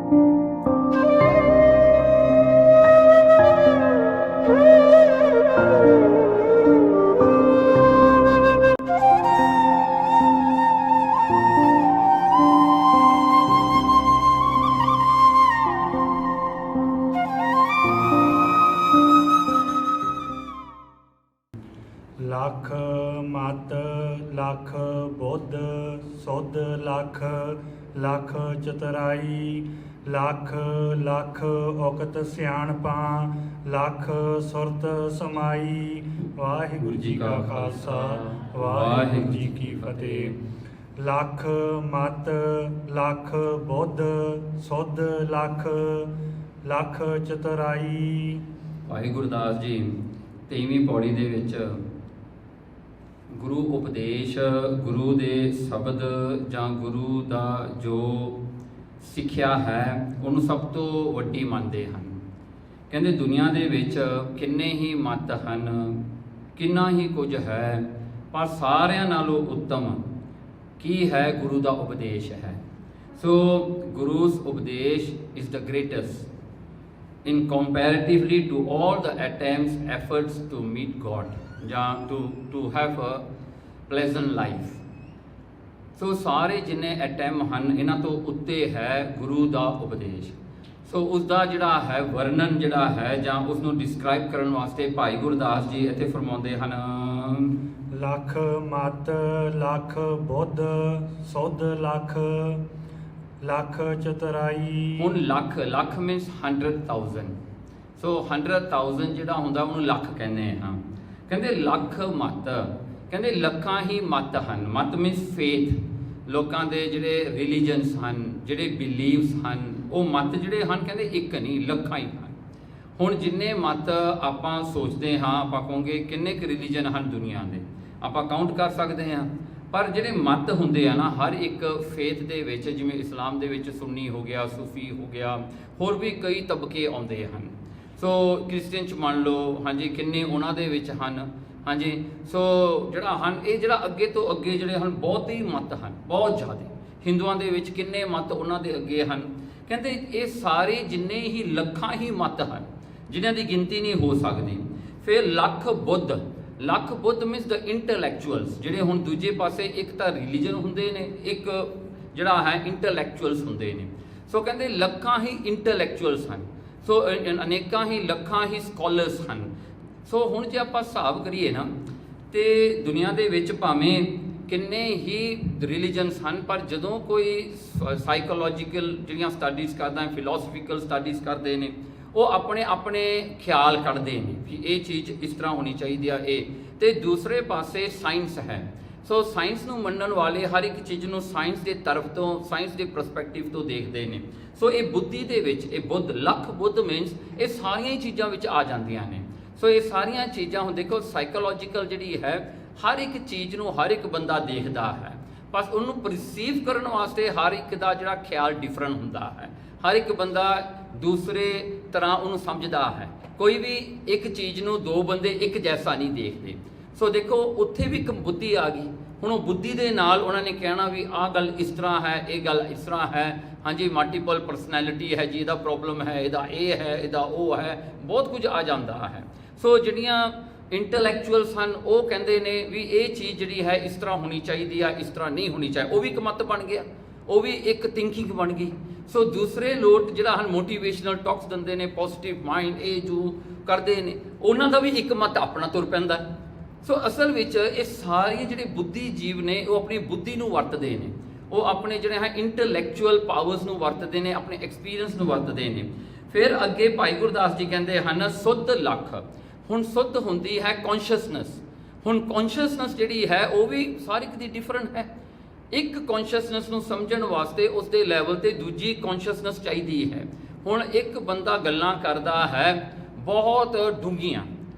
ਲੱਖ ਮਤ ਲੱਖ ਬੁੱਧ ਸੁਧ ਲੱਖ ਲੱਖ ਚਤੁਰਾਈ ਲੱਖ ਲੱਖ ਉਕਤ ਸਿਆਣਪਾਂ ਲੱਖ ਸੁਰਤ ਸਮਾਈ। ਵਾਹਿਗੁਰੂ ਜੀ ਕਾ ਖਾਲਸਾ ਵਾਹਿਗੁਰੂ ਜੀ ਕੀ ਫਤਿਹ। ਲੱਖ ਮਤ ਲੱਖ ਬੁੱਧ ਸੁਧ ਲੱਖ ਲੱਖ ਚਤੁਰਾਈ। ਭਾਈ ਗੁਰਦਾਸ ਜੀ 23ਵੀਂ ਪੌੜੀ ਦੇ ਵਿੱਚ ਗੁਰੂ ਉਪਦੇਸ਼, ਗੁਰੂ ਦੇ ਸ਼ਬਦ ਜਾਂ ਗੁਰੂ ਦਾ ਜੋ ਸਿੱਖਿਆ ਹੈ ਉਹਨੂੰ ਸਭ ਤੋਂ ਵੱਡੀ ਮੰਨਦੇ ਹਨ। ਕਹਿੰਦੇ ਦੁਨੀਆ ਦੇ ਵਿੱਚ ਕਿੰਨੇ ਹੀ ਮਤ ਹਨ, ਕਿੰਨਾ ਹੀ ਕੁਝ ਹੈ, ਪਰ ਸਾਰਿਆਂ ਨਾਲੋਂ ਉੱਤਮ ਕੀ ਹੈ? ਗੁਰੂ ਦਾ ਉਪਦੇਸ਼ ਹੈ। ਸੋ ਗੁਰੂ's ਉਪਦੇਸ਼ is the greatest in comparatively to all the attempts, efforts to meet God ਜਾਂ to have a pleasant life। ਸੋ ਸਾਰੇ ਜਿੰਨੇ ਅਟੈਂਪ ਹਨ ਇਹਨਾਂ ਤੋਂ ਉੱਤੇ ਹੈ ਗੁਰੂ ਦਾ ਉਪਦੇਸ਼। ਸੋ ਉਸ ਦਾ ਜਿਹੜਾ ਹੈ ਵਰਣਨ ਜਿਹੜਾ ਹੈ ਜਾਂ ਉਸ ਨੂੰ ਡਿਸਕ੍ਰਾਈਬ ਕਰਨ ਵਾਸਤੇ ਭਾਈ ਗੁਰਦਾਸ ਜੀ ਇੱਥੇ ਫਰਮਾਉਂਦੇ ਹਨ, ਲੱਖ ਮਤ ਲੱਖ ਬੁੱਧ ਸੁਧ ਲੱਖ ਲੱਖ ਚਤੁਰਾਈ। ਹੁਣ ਲੱਖ, ਲੱਖ ਮੀਨਸ 100,000। ਸੋ 100,000 ਜਿਹੜਾ ਹੁੰਦਾ ਉਹਨੂੰ ਲੱਖ ਕਹਿੰਦੇ ਹਾਂ। ਕਹਿੰਦੇ ਲੱਖ ਮਤ, ਕਹਿੰਦੇ ਲੱਖਾਂ ਹੀ ਮਤ ਹਨ। ਮਤ ਮੀਨਸ ਫੇਥ, ਲੋਕਾਂ ਦੇ ਜਿਹੜੇ ਰਿਲੀਜਨਸ ਹਨ, ਜਿਹੜੇ ਬਿਲੀਵਸ ਹਨ, ਉਹ ਮਤ ਜਿਹੜੇ ਹਨ ਕਹਿੰਦੇ ਇੱਕ ਨਹੀਂ ਲੱਖਾਂ ਹੀ ਹਨ। ਹੁਣ ਜਿੰਨੇ ਮਤ ਆਪਾਂ ਸੋਚਦੇ ਹਾਂ, ਆਪਾਂ ਕਹਾਂਗੇ ਕਿੰਨੇ ਕੁ ਰਿਲੀਜਨ ਹਨ ਦੁਨੀਆ ਦੇ, ਆਪਾਂ ਕਾਊਂਟ ਕਰ ਸਕਦੇ ਹਾਂ। ਪਰ ਜਿਹੜੇ ਮਤ ਹੁੰਦੇ ਆ ਨਾ ਹਰ ਇੱਕ ਫੇਥ ਦੇ ਵਿੱਚ, ਜਿਵੇਂ ਇਸਲਾਮ ਦੇ ਵਿੱਚ ਸੁੰਨੀ ਹੋ ਗਿਆ, ਸੂਫੀ ਹੋ ਗਿਆ, ਹੋਰ ਵੀ ਕਈ ਤਬਕੇ ਆਉਂਦੇ ਹਨ। ਸੋ ਕ੍ਰਿਸਚਨ 'ਚ ਮੰਨ ਲਓ, ਹਾਂਜੀ ਕਿੰਨੇ ਉਹਨਾਂ ਦੇ ਵਿੱਚ ਹਨ। ਹਾਂਜੀ ਸੋ ਜਿਹੜਾ ਹਨ ਇਹ ਜਿਹੜਾ ਅੱਗੇ ਤੋਂ ਅੱਗੇ ਜਿਹੜੇ ਹਨ ਬਹੁਤ ਹੀ ਮਤ ਹਨ, ਬਹੁਤ ਜ਼ਿਆਦਾ। ਹਿੰਦੂਆਂ ਦੇ ਵਿੱਚ ਕਿੰਨੇ ਮਤ ਉਹਨਾਂ ਦੇ ਅੱਗੇ ਹਨ। ਕਹਿੰਦੇ ਇਹ ਸਾਰੇ ਜਿੰਨੇ ਹੀ ਲੱਖਾਂ ਹੀ ਮਤ ਹਨ ਜਿਨ੍ਹਾਂ ਦੀ ਗਿਣਤੀ ਨਹੀਂ ਹੋ ਸਕਦੀ। ਫਿਰ ਲੱਖ ਬੁੱਧ, ਲੱਖ ਬੁੱਧ ਮੀਨਸ ਦ ਇੰਟੈਲੈਕਚੁਅਲਸ, ਜਿਹੜੇ ਹੁਣ ਦੂਜੇ ਪਾਸੇ ਇੱਕ ਤਾਂ ਰਿਲੀਜਨ ਹੁੰਦੇ ਨੇ, ਇੱਕ ਜਿਹੜਾ ਹੈ ਇੰਟੈਲੈਕਚੁਅਲਸ ਹੁੰਦੇ ਨੇ। ਸੋ ਕਹਿੰਦੇ ਲੱਖਾਂ ਹੀ ਇੰਟੈਲੈਕਚੁਅਲਸ ਹਨ। ਸੋ ਅਨੇਕਾਂ ਹੀ ਲੱਖਾਂ ਹੀ ਸਕਾਲਰਸ ਹਨ। ਸੋ ਹੁਣ ਜੇ ਆਪਾਂ ਹਿਸਾਬ ਕਰੀਏ ਨਾ ਤੇ ਦੁਨੀਆ ਦੇ ਵਿੱਚ ਭਾਵੇਂ ਕਿੰਨੇ ਹੀ ਰਿਲੀਜਨਸ ਹਨ, ਪਰ ਜਦੋਂ ਕੋਈ ਸਾਈਕੋਲੋਜੀਕਲ ਜਿਹੜੀਆਂ ਸਟੱਡੀਜ਼ ਕਰਦਾ ਹੈ, ਫਿਲੋਸਫੀਕਲ ਸਟੱਡੀਜ਼ ਕਰਦੇ ਨੇ, ਉਹ ਆਪਣੇ ਆਪਣੇ ਖਿਆਲ ਕੱਢਦੇ ਨੇ ਕਿ ਇਹ ਚੀਜ਼ ਇਸ ਤਰ੍ਹਾਂ ਹੋਣੀ ਚਾਹੀਦੀ ਆ ਇਹ। ਤੇ ਦੂਸਰੇ ਪਾਸੇ ਸਾਇੰਸ ਹੈ। ਸੋ ਸਾਇੰਸ ਨੂੰ ਮੰਨਣ ਵਾਲੇ ਹਰ ਇੱਕ ਚੀਜ਼ ਨੂੰ ਸਾਇੰਸ ਦੇ ਤਰਫ ਤੋਂ, ਸਾਇੰਸ ਦੇ ਪਰਸਪੈਕਟਿਵ ਤੋਂ ਦੇਖਦੇ ਨੇ। ਸੋ ਇਹ ਬੁੱਧੀ ਦੇ ਵਿੱਚ ਇਹ ਬੁੱਧ, ਲੱਖ ਬੁੱਧ ਮੀਨਸ ਇਹ ਸਾਰੀਆਂ ਹੀ ਚੀਜ਼ਾਂ ਵਿੱਚ ਆ ਜਾਂਦੀਆਂ ਨੇ। ਸੋ ਇਹ ਸਾਰੀਆਂ ਚੀਜ਼ਾਂ ਹੁਣ ਦੇਖੋ ਸਾਈਕੋਲੋਜੀਕਲ ਜਿਹੜੀ ਹੈ ਹਰ ਇੱਕ ਚੀਜ਼ ਨੂੰ ਹਰ ਇੱਕ ਬੰਦਾ ਦੇਖਦਾ ਹੈ, ਬਸ ਉਹਨੂੰ ਪਰਸੀਵ ਕਰਨ ਵਾਸਤੇ ਹਰ ਇੱਕ ਦਾ ਜਿਹੜਾ ਖਿਆਲ ਡਿਫਰੈਂਟ ਹੁੰਦਾ ਹੈ। ਹਰ ਇੱਕ ਬੰਦਾ ਦੂਸਰੇ ਤਰ੍ਹਾਂ ਉਹਨੂੰ ਸਮਝਦਾ ਹੈ। ਕੋਈ ਵੀ ਇੱਕ ਚੀਜ਼ ਨੂੰ ਦੋ ਬੰਦੇ ਇੱਕ ਜੈਸਾ ਨਹੀਂ ਦੇਖਦੇ। ਸੋ ਦੇਖੋ ਉੱਥੇ ਵੀ ਇੱਕ ਬੁੱਧੀ ਆ ਗਈ। ਹੁਣ ਉਹ ਬੁੱਧੀ ਦੇ ਨਾਲ ਉਹਨਾਂ ਨੇ ਕਹਿਣਾ ਵੀ ਆਹ ਗੱਲ ਇਸ ਤਰ੍ਹਾਂ ਹੈ, ਇਹ ਗੱਲ ਇਸ ਤਰ੍ਹਾਂ ਹੈ। ਹਾਂਜੀ ਮਲਟੀਪਲ ਪਰਸਨੈਲਿਟੀ ਹੈ ਜੀ, ਇਹਦਾ ਪ੍ਰੋਬਲਮ ਹੈ, ਇਹਦਾ ਇਹ ਹੈ, ਇਹਦਾ ਉਹ ਹੈ, ਬਹੁਤ ਕੁਝ ਆ ਜਾਂਦਾ ਹੈ। ਸੋ ਜਿਹੜੀਆਂ ਇੰਟੈਲੈਕਚੁਅਲਸ ਹਨ ਉਹ ਕਹਿੰਦੇ ਨੇ ਵੀ ਇਹ ਚੀਜ਼ ਜਿਹੜੀ ਹੈ ਇਸ ਤਰ੍ਹਾਂ ਹੋਣੀ ਚਾਹੀਦੀ ਆ, ਇਸ ਤਰ੍ਹਾਂ ਨਹੀਂ ਹੋਣੀ ਚਾਹੀਦੀ। ਉਹ ਵੀ ਇੱਕ ਮਤ ਬਣ ਗਿਆ, ਉਹ ਵੀ ਇੱਕ ਥਿੰਕਿੰਗ ਬਣ ਗਈ। ਸੋ ਦੂਸਰੇ ਲੋਕ ਜਿਹੜਾ ਹਨ ਮੋਟੀਵੇਸ਼ਨਲ ਟਾਕਸ ਦਿੰਦੇ ਨੇ, ਪੋਜ਼ਿਟਿਵ ਮਾਈਂਡ ਇਹ ਜੋ ਕਰਦੇ ਨੇ, ਉਹਨਾਂ ਦਾ ਵੀ ਇੱਕ ਮਤ ਆਪਣਾ ਤੁਰ ਪੈਂਦਾ। ਸੋ ਅਸਲ ਵਿੱਚ ਇਹ ਸਾਰੇ ਜਿਹੜੇ ਬੁੱਧੀ ਜੀਵ ਨੇ ਉਹ ਆਪਣੀ ਬੁੱਧੀ ਨੂੰ ਵਰਤਦੇ ਨੇ, ਉਹ ਆਪਣੇ ਜਿਹੜੇ ਹੈ ਇੰਟੈਲੈਕਚੁਅਲ ਪਾਵਰਸ ਨੂੰ ਵਰਤਦੇ ਨੇ, ਆਪਣੇ ਐਕਸਪੀਰੀਅੰਸ ਨੂੰ ਵਰਤਦੇ ਨੇ। ਫਿਰ ਅੱਗੇ ਭਾਈ ਗੁਰਦਾਸ ਜੀ ਕਹਿੰਦੇ ਹਨ ਸੁੱਧ ਲੱਖ। ਹੁਣ ਸੁੱਧ ਹੁੰਦੀ ਹੈ ਕੌਨਸ਼ੀਅਸਨੈਸ। ਹੁਣ ਕੌਨਸ਼ੀਅਸਨੈਸ ਜਿਹੜੀ ਹੈ ਉਹ ਵੀ ਸਾਰੀ ਇੱਕ ਦੀ ਡਿਫਰੈਂਟ ਹੈ। ਇੱਕ ਕੌਨਸ਼ੀਅਸਨੈਸ ਨੂੰ ਸਮਝਣ ਵਾਸਤੇ ਉਸ ਦੇ ਲੈਵਲ ਤੇ ਦੂਜੀ ਕੌਨਸ਼ੀਅਸਨੈਸ ਚਾਹੀਦੀ ਹੈ। ਹੁਣ ਇੱਕ ਬੰਦਾ ਗੱਲਾਂ ਕਰਦਾ ਹੈ ਬਹੁਤ ਡੂੰਘੀਆਂ,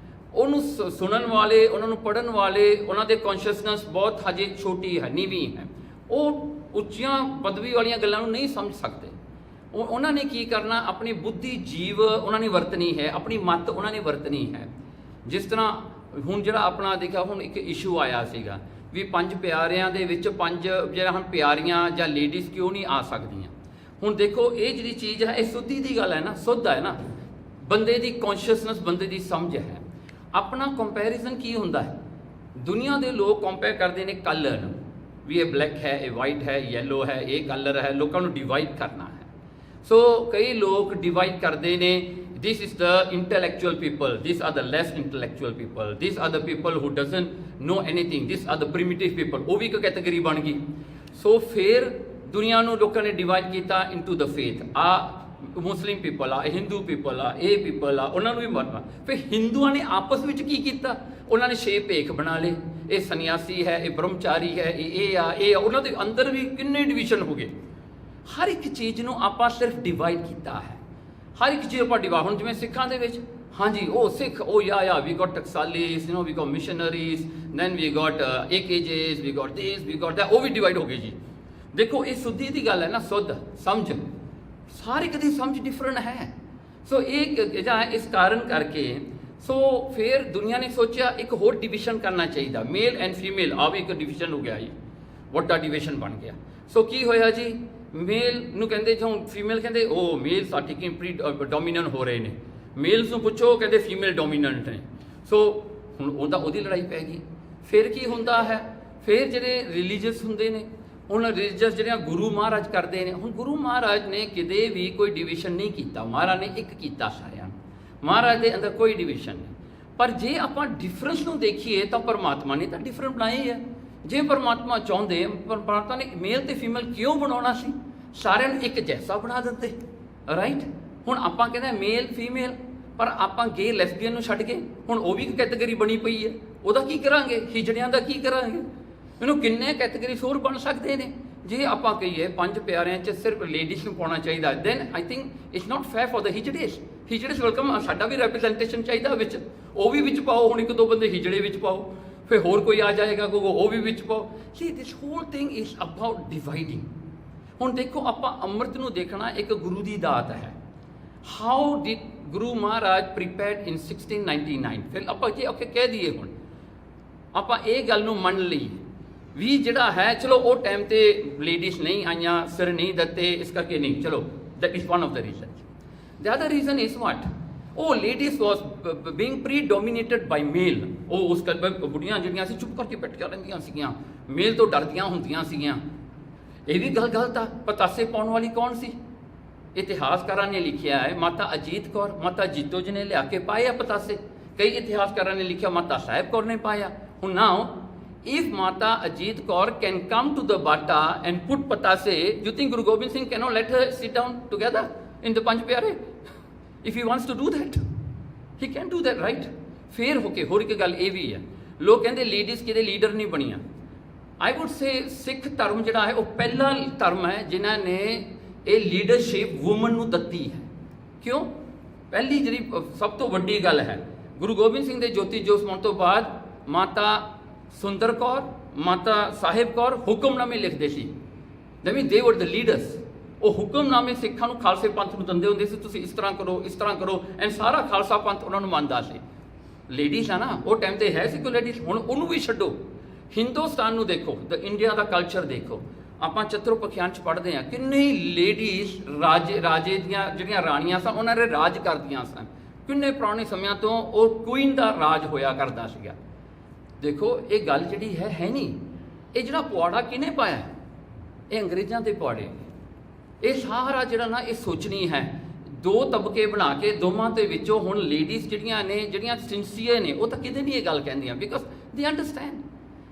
ਉਹਨੂੰ ਸੁਣਨ ਵਾਲੇ, ਉਹਨਾਂ ਨੂੰ ਪੜ੍ਹਨ ਵਾਲੇ, ਉਹਨਾਂ ਦੇ ਕੌਨਸ਼ੀਅਸਨੈਸ ਬਹੁਤ ਹਜੇ ਛੋਟੀ ਹੈ, ਨੀਵੀਂ ਹੈ। ਉਹ ਉੱਚੀਆਂ ਪਦਵੀ ਵਾਲੀਆਂ ਗੱਲਾਂ ਨੂੰ ਨਹੀਂ ਸਮਝ ਸਕਦੇ। ਉਹਨਾਂ ਨੇ ਕੀ ਕਰਨਾ, ਆਪਣੀ ਬੁੱਧੀ ਜੀਵ ਉਹਨਾਂ ਨੇ ਵਰਤਣੀ ਹੈ, ਆਪਣੀ ਮੱਤ ਉਹਨਾਂ ਨੇ ਵਰਤਣੀ ਹੈ। ਜਿਸ ਤਰ੍ਹਾਂ ਹੁਣ ਜਿਹੜਾ ਆਪਣਾ ਦੇਖਿਆ, ਹੁਣ ਇੱਕ ਇਸ਼ੂ ਆਇਆ ਸੀਗਾ ਵੀ 5 ਪਿਆਰਿਆਂ ਦੇ ਵਿੱਚ 5 ਜਿਹੜਾ ਹੁਣ ਪਿਆਰੀਆਂ ਜਾਂ ਲੇਡੀਜ਼ ਕਿਉਂ ਨਹੀਂ ਆ ਸਕਦੀਆਂ। ਹੁਣ ਦੇਖੋ ਇਹ ਜਿਹੜੀ ਚੀਜ਼ ਹੈ ਇਹ ਸੁੱਧੀ ਦੀ ਗੱਲ ਹੈ ਨਾ, ਸੁੱਧ ਹੈ ਨਾ, ਬੰਦੇ ਦੀ ਕੌਨਸ਼ੀਅਸਨੈਸ, ਬੰਦੇ ਦੀ ਸਮਝ ਹੈ। ਆਪਣਾ ਕੰਪੈਰੀਜ਼ਨ ਕੀ ਹੁੰਦਾ ਹੈ? ਦੁਨੀਆ ਦੇ ਲੋਕ ਕੰਪੇਅਰ ਕਰਦੇ ਨੇ ਕਲਰ ਨੂੰ, ਵੀ ਇਹ ਬਲੈਕ ਹੈ, ਇਹ ਵਾਈਟ ਹੈ, ਯੈਲੋ ਹੈ, ਇਹ ਕਲਰ ਹੈ, ਲੋਕਾਂ ਨੂੰ ਡਿਵਾਈਡ ਕਰਨਾ ਹੈ। ਸੋ ਕਈ ਲੋਕ ਡਿਵਾਈਡ ਕਰਦੇ ਨੇ, this is the intellectual people, these are the less intellectual people, these are the people who doesn't know anything, these are the primitive people। ਉਹ ਵੀ ਇੱਕ ਕੈਟਾਗਰੀ ਬਣ ਗਈ। ਸੋ ਫਿਰ ਦੁਨੀਆ ਨੂੰ ਲੋਕਾਂ ਨੇ ਡਿਵਾਈਡ ਕੀਤਾ ਇਨਟੂ ਦ ਫੇਥ, ਆ ਮੁਸਲਿਮ ਪੀਪਲ ਆ, ਹਿੰਦੂ ਪੀਪਲ ਆ, ਇਹ ਪੀਪਲ ਆ, ਉਹਨਾਂ ਨੂੰ ਵੀ ਮਰਨਾ। ਫਿਰ ਹਿੰਦੂਆਂ ਨੇ ਆਪਸ ਵਿੱਚ ਕੀ ਕੀਤਾ? ਉਹਨਾਂ ਨੇ 6 ਭੇਖ ਬਣਾ ਲਏ, ਇਹ ਸੰਨਿਆਸੀ ਹੈ, ਇਹ ਬ੍ਰਹਮਚਾਰੀ ਹੈ, ਇਹ ਆ, ਇਹ ਆ। ਉਹਨਾਂ ਦੇ ਅੰਦਰ ਵੀ ਕਿੰਨੇ ਡਿਵੀਜ਼ਨ ਹੋ ਗਏ। ਹਰ ਇੱਕ ਚੀਜ਼ ਨੂੰ ਆਪਾਂ ਸਿਰਫ ਡਿਵਾਈਡ ਕੀਤਾ ਹੈ, ਹਰ ਇੱਕ ਚੀਜ਼ ਆਪਾਂ ਡਿਵਾਈਡ। ਹੁਣ ਜਿਵੇਂ ਸਿੱਖਾਂ ਦੇ ਵਿੱਚ, ਹਾਂਜੀ ਉਹ ਸਿੱਖ, ਉਹ yeah we got Taksalis, you know we got missionaries, then we got AKJs, we got this, we got that, ਉਹ ਵੀ ਡਿਵਾਈਡ ਹੋ ਗਏ ਜੀ। ਦੇਖੋ ਇਹ ਸੁੱਧੀ ਦੀ ਗੱਲ ਹੈ ਨਾ, ਸੁੱਧ ਸਮਝ, ਹਰ ਇੱਕ ਦੀ ਸਮਝ ਡਿਫਰੈਂਟ ਹੈ। ਸੋ ਇਹ ਜਿਹੜਾ ਇਸ ਕਾਰਨ ਕਰਕੇ ਸੋ ਫਿਰ ਦੁਨੀਆ ਨੇ ਸੋਚਿਆ ਇੱਕ ਹੋਰ ਡਿਵੀਜ਼ਨ ਕਰਨਾ ਚਾਹੀਦਾ, ਮੇਲ ਐਂਡ ਫੀਮੇਲ, ਆ ਵੀ ਇੱਕ ਡਿਵੀਜ਼ਨ ਹੋ ਗਿਆ ਜੀ, ਵੱਡਾ ਡਿਵੀਜ਼ਨ ਬਣ ਗਿਆ। ਸੋ ਕੀ ਹੋਇਆ ਜੀ, ਮੇਲ ਨੂੰ ਕਹਿੰਦੇ ਜੋ ਫੀਮੇਲ ਕਹਿੰਦੇ ਉਹ ਮੇਲ ਸਾਡੀ ਕਿ ਪ੍ਰੀ ਡੋਮੀਨੈਂਟ ਹੋ ਰਹੇ ਨੇ, ਮੇਲਸ ਨੂੰ ਪੁੱਛੋ ਕਹਿੰਦੇ ਫੀਮੇਲ ਡੋਮੀਨੈਂਟ ਨੇ। ਸੋ ਹੁਣ ਉਹਦੀ ਲੜਾਈ ਪੈ ਗਈ। ਫਿਰ ਕੀ ਹੁੰਦਾ ਹੈ, ਫਿਰ ਜਿਹੜੇ ਰਿਲੀਜੀਅਸ ਹੁੰਦੇ ਨੇ, ਹੁਣ ਰਿਲੀਜੀਅਸ ਜਿਹੜੀਆਂ ਗੁਰੂ ਮਹਾਰਾਜ ਕਰਦੇ ਨੇ, ਹੁਣ ਗੁਰੂ ਮਹਾਰਾਜ ਨੇ ਕਿਤੇ ਵੀ ਕੋਈ ਡਿਵੀਜ਼ਨ ਨਹੀਂ ਕੀਤਾ, ਮਹਾਰਾਜ ਨੇ ਇੱਕ ਕੀਤਾ ਸਾਰਿਆਂ ਨੂੰ, ਮਹਾਰਾਜ ਦੇ ਅੰਦਰ ਕੋਈ ਡਿਵੀਜ਼ਨ ਨਹੀਂ। ਪਰ ਜੇ ਆਪਾਂ ਡਿਫਰੈਂਸ ਨੂੰ ਦੇਖੀਏ ਤਾਂ ਪਰਮਾਤਮਾ ਨੇ ਤਾਂ ਡਿਫਰੈਂਟ ਬਣਾਏ ਹੈ। ਜੇ ਪਰਮਾਤਮਾ ਚਾਹੁੰਦੇ, ਪਰਮਾਤਮਾ ਨੇ ਮੇਲ ਤੇ ਫੀਮੇਲ ਕਿਉਂ ਬਣਾਉਣਾ ਸੀ? ਸਾਰਿਆਂ ਨੂੰ ਇੱਕ ਜੈਸਾ ਬਣਾ ਦਿੰਦੇ, ਰਾਈਟ। ਹੁਣ ਆਪਾਂ ਕਹਿੰਦੇ ਮੇਲ ਫੀਮੇਲ, ਪਰ ਆਪਾਂ ਗੇ ਲੈਸਬੀਅਨ ਨੂੰ ਛੱਡ ਕੇ ਹੁਣ ਉਹ ਵੀ ਇੱਕ ਕੈਟਾਗਰੀ ਬਣੀ ਪਈ ਹੈ, ਉਹਦਾ ਕੀ ਕਰਾਂਗੇ? ਹਿਜੜਿਆਂ ਦਾ ਕੀ ਕਰਾਂਗੇ? ਇਹਨੂੰ ਕਿੰਨੇ ਕੈਟਾਗਰੀਜ਼ ਹੋਰ ਬਣ ਸਕਦੇ ਨੇ। ਜੇ ਆਪਾਂ ਕਹੀਏ 5 ਪਿਆਰਿਆਂ 'ਚ ਸਿਰਫ ਲੇਡੀਜ਼ ਨੂੰ ਪਾਉਣਾ ਚਾਹੀਦਾ, then I think it's not fair for the hijras. Hijras welcome, ਸਾਡਾ ਵੀ ਰੈਪਰੈਜ਼ੈਂਟੇਸ਼ਨ ਚਾਹੀਦਾ ਵਿੱਚ, ਉਹ ਵੀ ਵਿੱਚ ਪਾਓ। ਹੁਣ 1-2 ਬੰਦੇ ਹਿਜੜੇ ਵਿੱਚ ਪਾਓ, ਫਿਰ ਹੋਰ ਕੋਈ ਆ ਜਾਏਗਾ ਉਹ ਵੀ ਵਿੱਚ ਪਾਓ। See this whole thing is about dividing. ਹੁਣ ਦੇਖੋ ਆਪਾਂ ਅੰਮ੍ਰਿਤ ਨੂੰ ਦੇਖਣਾ ਇੱਕ ਗੁਰੂ ਦੀ ਦਾਤ ਹੈ। How did Guru Maharaj prepared in 1699। ਫਿਰ ਆਪਾਂ ਜੇ ਕਹਿ ਦਈਏ, ਹੁਣ ਆਪਾਂ ਇਹ ਗੱਲ ਨੂੰ ਮੰਨ ਲਈਏ ਵੀ ਜਿਹੜਾ ਹੈ, ਚਲੋ ਉਹ ਟਾਈਮ ਤੇ ਲੇਡੀਜ਼ ਨਹੀਂ ਆਈਆਂ, ਸਿਰ ਨਹੀਂ ਦਿੱਤੇ, ਇਸ ਕਰਕੇ ਨਹੀਂ, ਚਲੋ that is one of the reason. The other reason is what, ਉਹ ਲੇਡੀਜ਼ ਵਾਸ ਬੀਇੰਗ ਪ੍ਰੀਡੋਮੀਨੇਟਡ ਬਾਈ ਮੇਲ। ਉਹ ਉਸ ਬੁੜੀਆਂ ਜਿਹੜੀਆਂ ਸੀ ਚੁੱਪ ਕਰਕੇ ਬੈਠੀਆਂ ਰਹਿੰਦੀਆਂ ਸੀਗੀਆਂ, ਮੇਲ ਤੋਂ ਡਰਦੀਆਂ ਹੁੰਦੀਆਂ ਸੀਗੀਆਂ। ਇਹ ਵੀ ਗੱਲ ਗਲਤ ਆ। ਪਤਾਸੇ ਪਾਉਣ ਵਾਲੀ ਕੌਣ ਸੀ? ਇਤਿਹਾਸਕਾਰਾਂ ਨੇ ਲਿਖਿਆ ਹੈ ਮਾਤਾ ਅਜੀਤ ਕੌਰ, ਮਾਤਾ ਜੀਤੋ ਜੀ ਨੇ ਲਿਆ ਕੇ ਪਾਏ ਆ ਪਤਾਸੇ। ਕਈ ਇਤਿਹਾਸਕਾਰਾਂ ਨੇ ਲਿਖਿਆ ਮਾਤਾ ਸਾਹਿਬ ਕੌਰ ਨੇ ਪਾਇਆ। ਹੁਣ ਨਾਓ if Mata Ajit Kaur can come to the Bata and put patase, you think Guru Gobind Singh cannot let her sit down together in the Panch Pyare? If he wants to do that, he can do that, right? ਫਿਰ ਹੋ ਕੇ ਹੋਰ ਇੱਕ ਗੱਲ ਇਹ ਵੀ ਹੈ, ਲੋਕ ਕਹਿੰਦੇ ladies ਕਿਤੇ ਲੀਡਰ ਨਹੀਂ ਬਣੀਆਂ। ਆਈ ਵੁੱਡ ਸੇ ਸਿੱਖ ਧਰਮ ਜਿਹੜਾ ਹੈ ਉਹ ਪਹਿਲਾ ਧਰਮ ਹੈ ਜਿਨ੍ਹਾਂ ਨੇ ਇਹ ਲੀਡਰਸ਼ਿਪ ਵੂਮਨ ਨੂੰ ਦਿੱਤੀ ਹੈ। ਕਿਉਂ? ਪਹਿਲੀ ਜਿਹੜੀ ਸਭ ਤੋਂ ਵੱਡੀ ਗੱਲ ਹੈ, ਗੁਰੂ ਗੋਬਿੰਦ ਸਿੰਘ ਦੇ ਜੋਤੀ ਜੋਤ ਸਮਾਉਣ ਤੋਂ ਬਾਅਦ ਮਾਤਾ ਸੁੰਦਰ ਕੌਰ, ਮਾਤਾ ਸਾਹਿਬ ਕੌਰ ਹੁਕਮਨਾਮੇ ਲਿਖਦੇ ਸੀ। ਦੈਟ ਮੀਨ ਦੇ ਵਰ ਦ ਲੀਡਰਸ। ਉਹ ਹੁਕਮਨਾਮੇ ਸਿੱਖਾਂ ਨੂੰ ਖਾਲਸੇ ਪੰਥ ਨੂੰ ਦਿੰਦੇ ਹੁੰਦੇ ਸੀ, ਤੁਸੀਂ ਇਸ ਤਰ੍ਹਾਂ ਕਰੋ, ਇਸ ਤਰ੍ਹਾਂ ਕਰੋ, ਐਂਡ ਸਾਰਾ ਖਾਲਸਾ ਪੰਥ ਉਹਨਾਂ ਨੂੰ ਮੰਨਦਾ ਸੀ। ਲੇਡੀਜ਼ ਆ ਨਾ, ਉਹ ਟਾਈਮ ਤੇ ਹੈ ਸੀ ਕੋਈ ਲੇਡੀਜ਼। ਹੁਣ ਉਹਨੂੰ ਵੀ ਛੱਡੋ, ਹਿੰਦੁਸਤਾਨ ਨੂੰ ਦੇਖੋ, ਦ ਇੰਡੀਆ ਦਾ ਕਲਚਰ ਦੇਖੋ। ਆਪਾਂ ਚਤੁਰਪਖਿਆਨ 'ਚ ਪੜ੍ਹਦੇ ਹਾਂ ਕਿੰਨੇ ਲੇਡੀਜ਼ ਰਾਜੇ ਦੀਆਂ ਜਿਹੜੀਆਂ ਰਾਣੀਆਂ ਸਨ, ਉਹਨਾਂ ਦੇ ਰਾਜ ਕਰਦੀਆਂ ਸਨ। ਕਿੰਨੇ ਪੁਰਾਣੇ ਸਮਿਆਂ ਤੋਂ ਉਹ ਕੁਈਨ ਦਾ ਰਾਜ ਹੋਇਆ ਕਰਦਾ ਸੀਗਾ। ਦੇਖੋ ਇਹ ਗੱਲ ਜਿਹੜੀ ਹੈ ਨਹੀਂ। ਇਹ ਜਿਹੜਾ ਪੁਆੜਾ ਕਿਹਨੇ ਪਾਇਆ? ਇਹ ਅੰਗਰੇਜ਼ਾਂ ਦੇ ਪੁਆੜੇ। ਇਹ ਸਾਰਾ ਜਿਹੜਾ ਨਾ ਇਹ ਸੋਚਣੀ ਹੈ, 2 ਤਬਕੇ ਬਣਾ ਕੇ ਦੋਵਾਂ ਦੇ ਵਿੱਚੋਂ ਹੁਣ ਲੇਡੀਜ਼ ਜਿਹੜੀਆਂ ਨੇ, ਜਿਹੜੀਆਂ ਸਿੰਸੀਅਰ ਨੇ, ਉਹ ਤਾਂ ਕਿਤੇ ਨਹੀਂ ਇਹ ਗੱਲ ਕਹਿੰਦੀਆਂ, because they understand.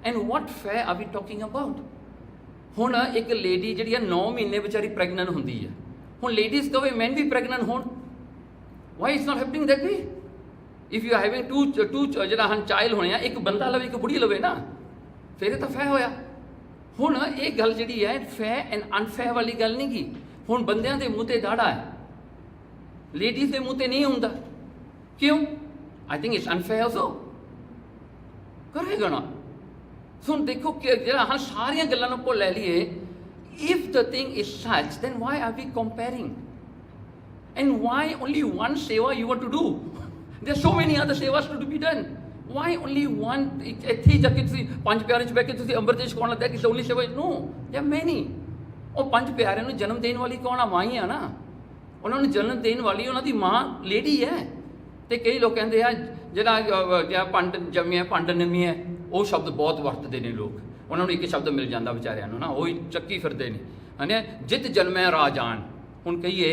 And what fair are we talking about? ਹੁਣ ਇੱਕ ਲੇਡੀ ਜਿਹੜੀ ਆ 9 ਮਹੀਨੇ ਵਿਚਾਰੀ ਪ੍ਰੈਗਨੈਂਟ ਹੁੰਦੀ ਹੈ। ਹੁਣ ਲੇਡੀਜ਼ ਕਹੇ ਮੈਨ ਵੀ ਪ੍ਰੈਗਨੈਂਟ ਹੋਣ, why it's not happening that way? If you are having to ਜਿਹੜਾ ਹਨ ਚਾਈਲਡ ਹੋਣੇ ਆ, ਇੱਕ ਬੰਦਾ ਲਵੇ ਇੱਕ ਬੁੜੀ ਲਵੇ ਨਾ, ਫਿਰ ਇਹ ਤਾਂ ਫੈ ਹੋਇਆ। ਹੁਣ ਇਹ ਗੱਲ ਜਿਹੜੀ ਹੈ ਫੈ ਐਂਡ ਅਨਫੈ ਵਾਲੀ ਗੱਲ ਨਹੀਂ ਗੀ। ਹੁਣ ਬੰਦਿਆਂ ਦੇ ਮੂੰਹ ਤੇ ਦਾੜਾ ਹੈ, ਲੇਡੀਜ਼ ਦੇ ਮੂੰਹ ਤੇ ਨਹੀਂ ਹੁੰਦਾ। ਕਿਉਂ? I think it's unfair also. ਕਰੇਗਾ ਨਾ। ਹੁਣ ਦੇਖੋ ਕਿ ਜਿਹੜਾ ਹਾਂ ਸਾਰੀਆਂ ਗੱਲਾਂ ਨੂੰ ਭੁੱਲ ਲੈ ਲਈਏ। If the thing is such, then why are we comparing? And why only one seva you want to do? There are so many other sevas to be done. Why only one? ਇੱਥੇ ਜਾ ਕੇ ਤੁਸੀਂ 5 ਪਿਆਰਿਆਂ 'ਚ ਬਹਿ ਕੇ ਤੁਸੀਂ ਅੰਮ੍ਰਿਤ ਛਕਾਉਣ ਲੱਗਦਾ ਕਿ only seva? No, there are many. ਉਹ ਪੰਜ ਪਿਆਰਿਆਂ ਨੂੰ ਜਨਮ ਦੇਣ ਵਾਲੀ ਕੌਣ ਆ? ਮਾਂ ਹੀ ਆ ਨਾ। ਉਹਨਾਂ ਨੂੰ ਜਨਮ ਦੇਣ ਵਾਲੀ ਉਹਨਾਂ ਦੀ ਮਾਂ ਲੇਡੀ ਹੈ। ਤੇ ਕਈ ਲੋਕ ਕਹਿੰਦੇ ਆ ਜਿਹੜਾ ਪੰਡ ਜੰਮਿਆ ਪੰਡ ਨਵੀਂ ਉਹ ਸ਼ਬਦ ਬਹੁਤ ਵਰਤਦੇ ਨੇ ਲੋਕ। ਉਹਨਾਂ ਨੂੰ ਇੱਕ ਸ਼ਬਦ ਮਿਲ ਜਾਂਦਾ ਵਿਚਾਰਿਆਂ ਨੂੰ ਨਾ, ਉਹ ਹੀ ਚੱਕੀ ਫਿਰਦੇ ਨੇ ਹਨੇ। ਜਿਤ ਜਨਮੈ ਰਾਜਾਨ। ਹੁਣ ਕਹੀਏ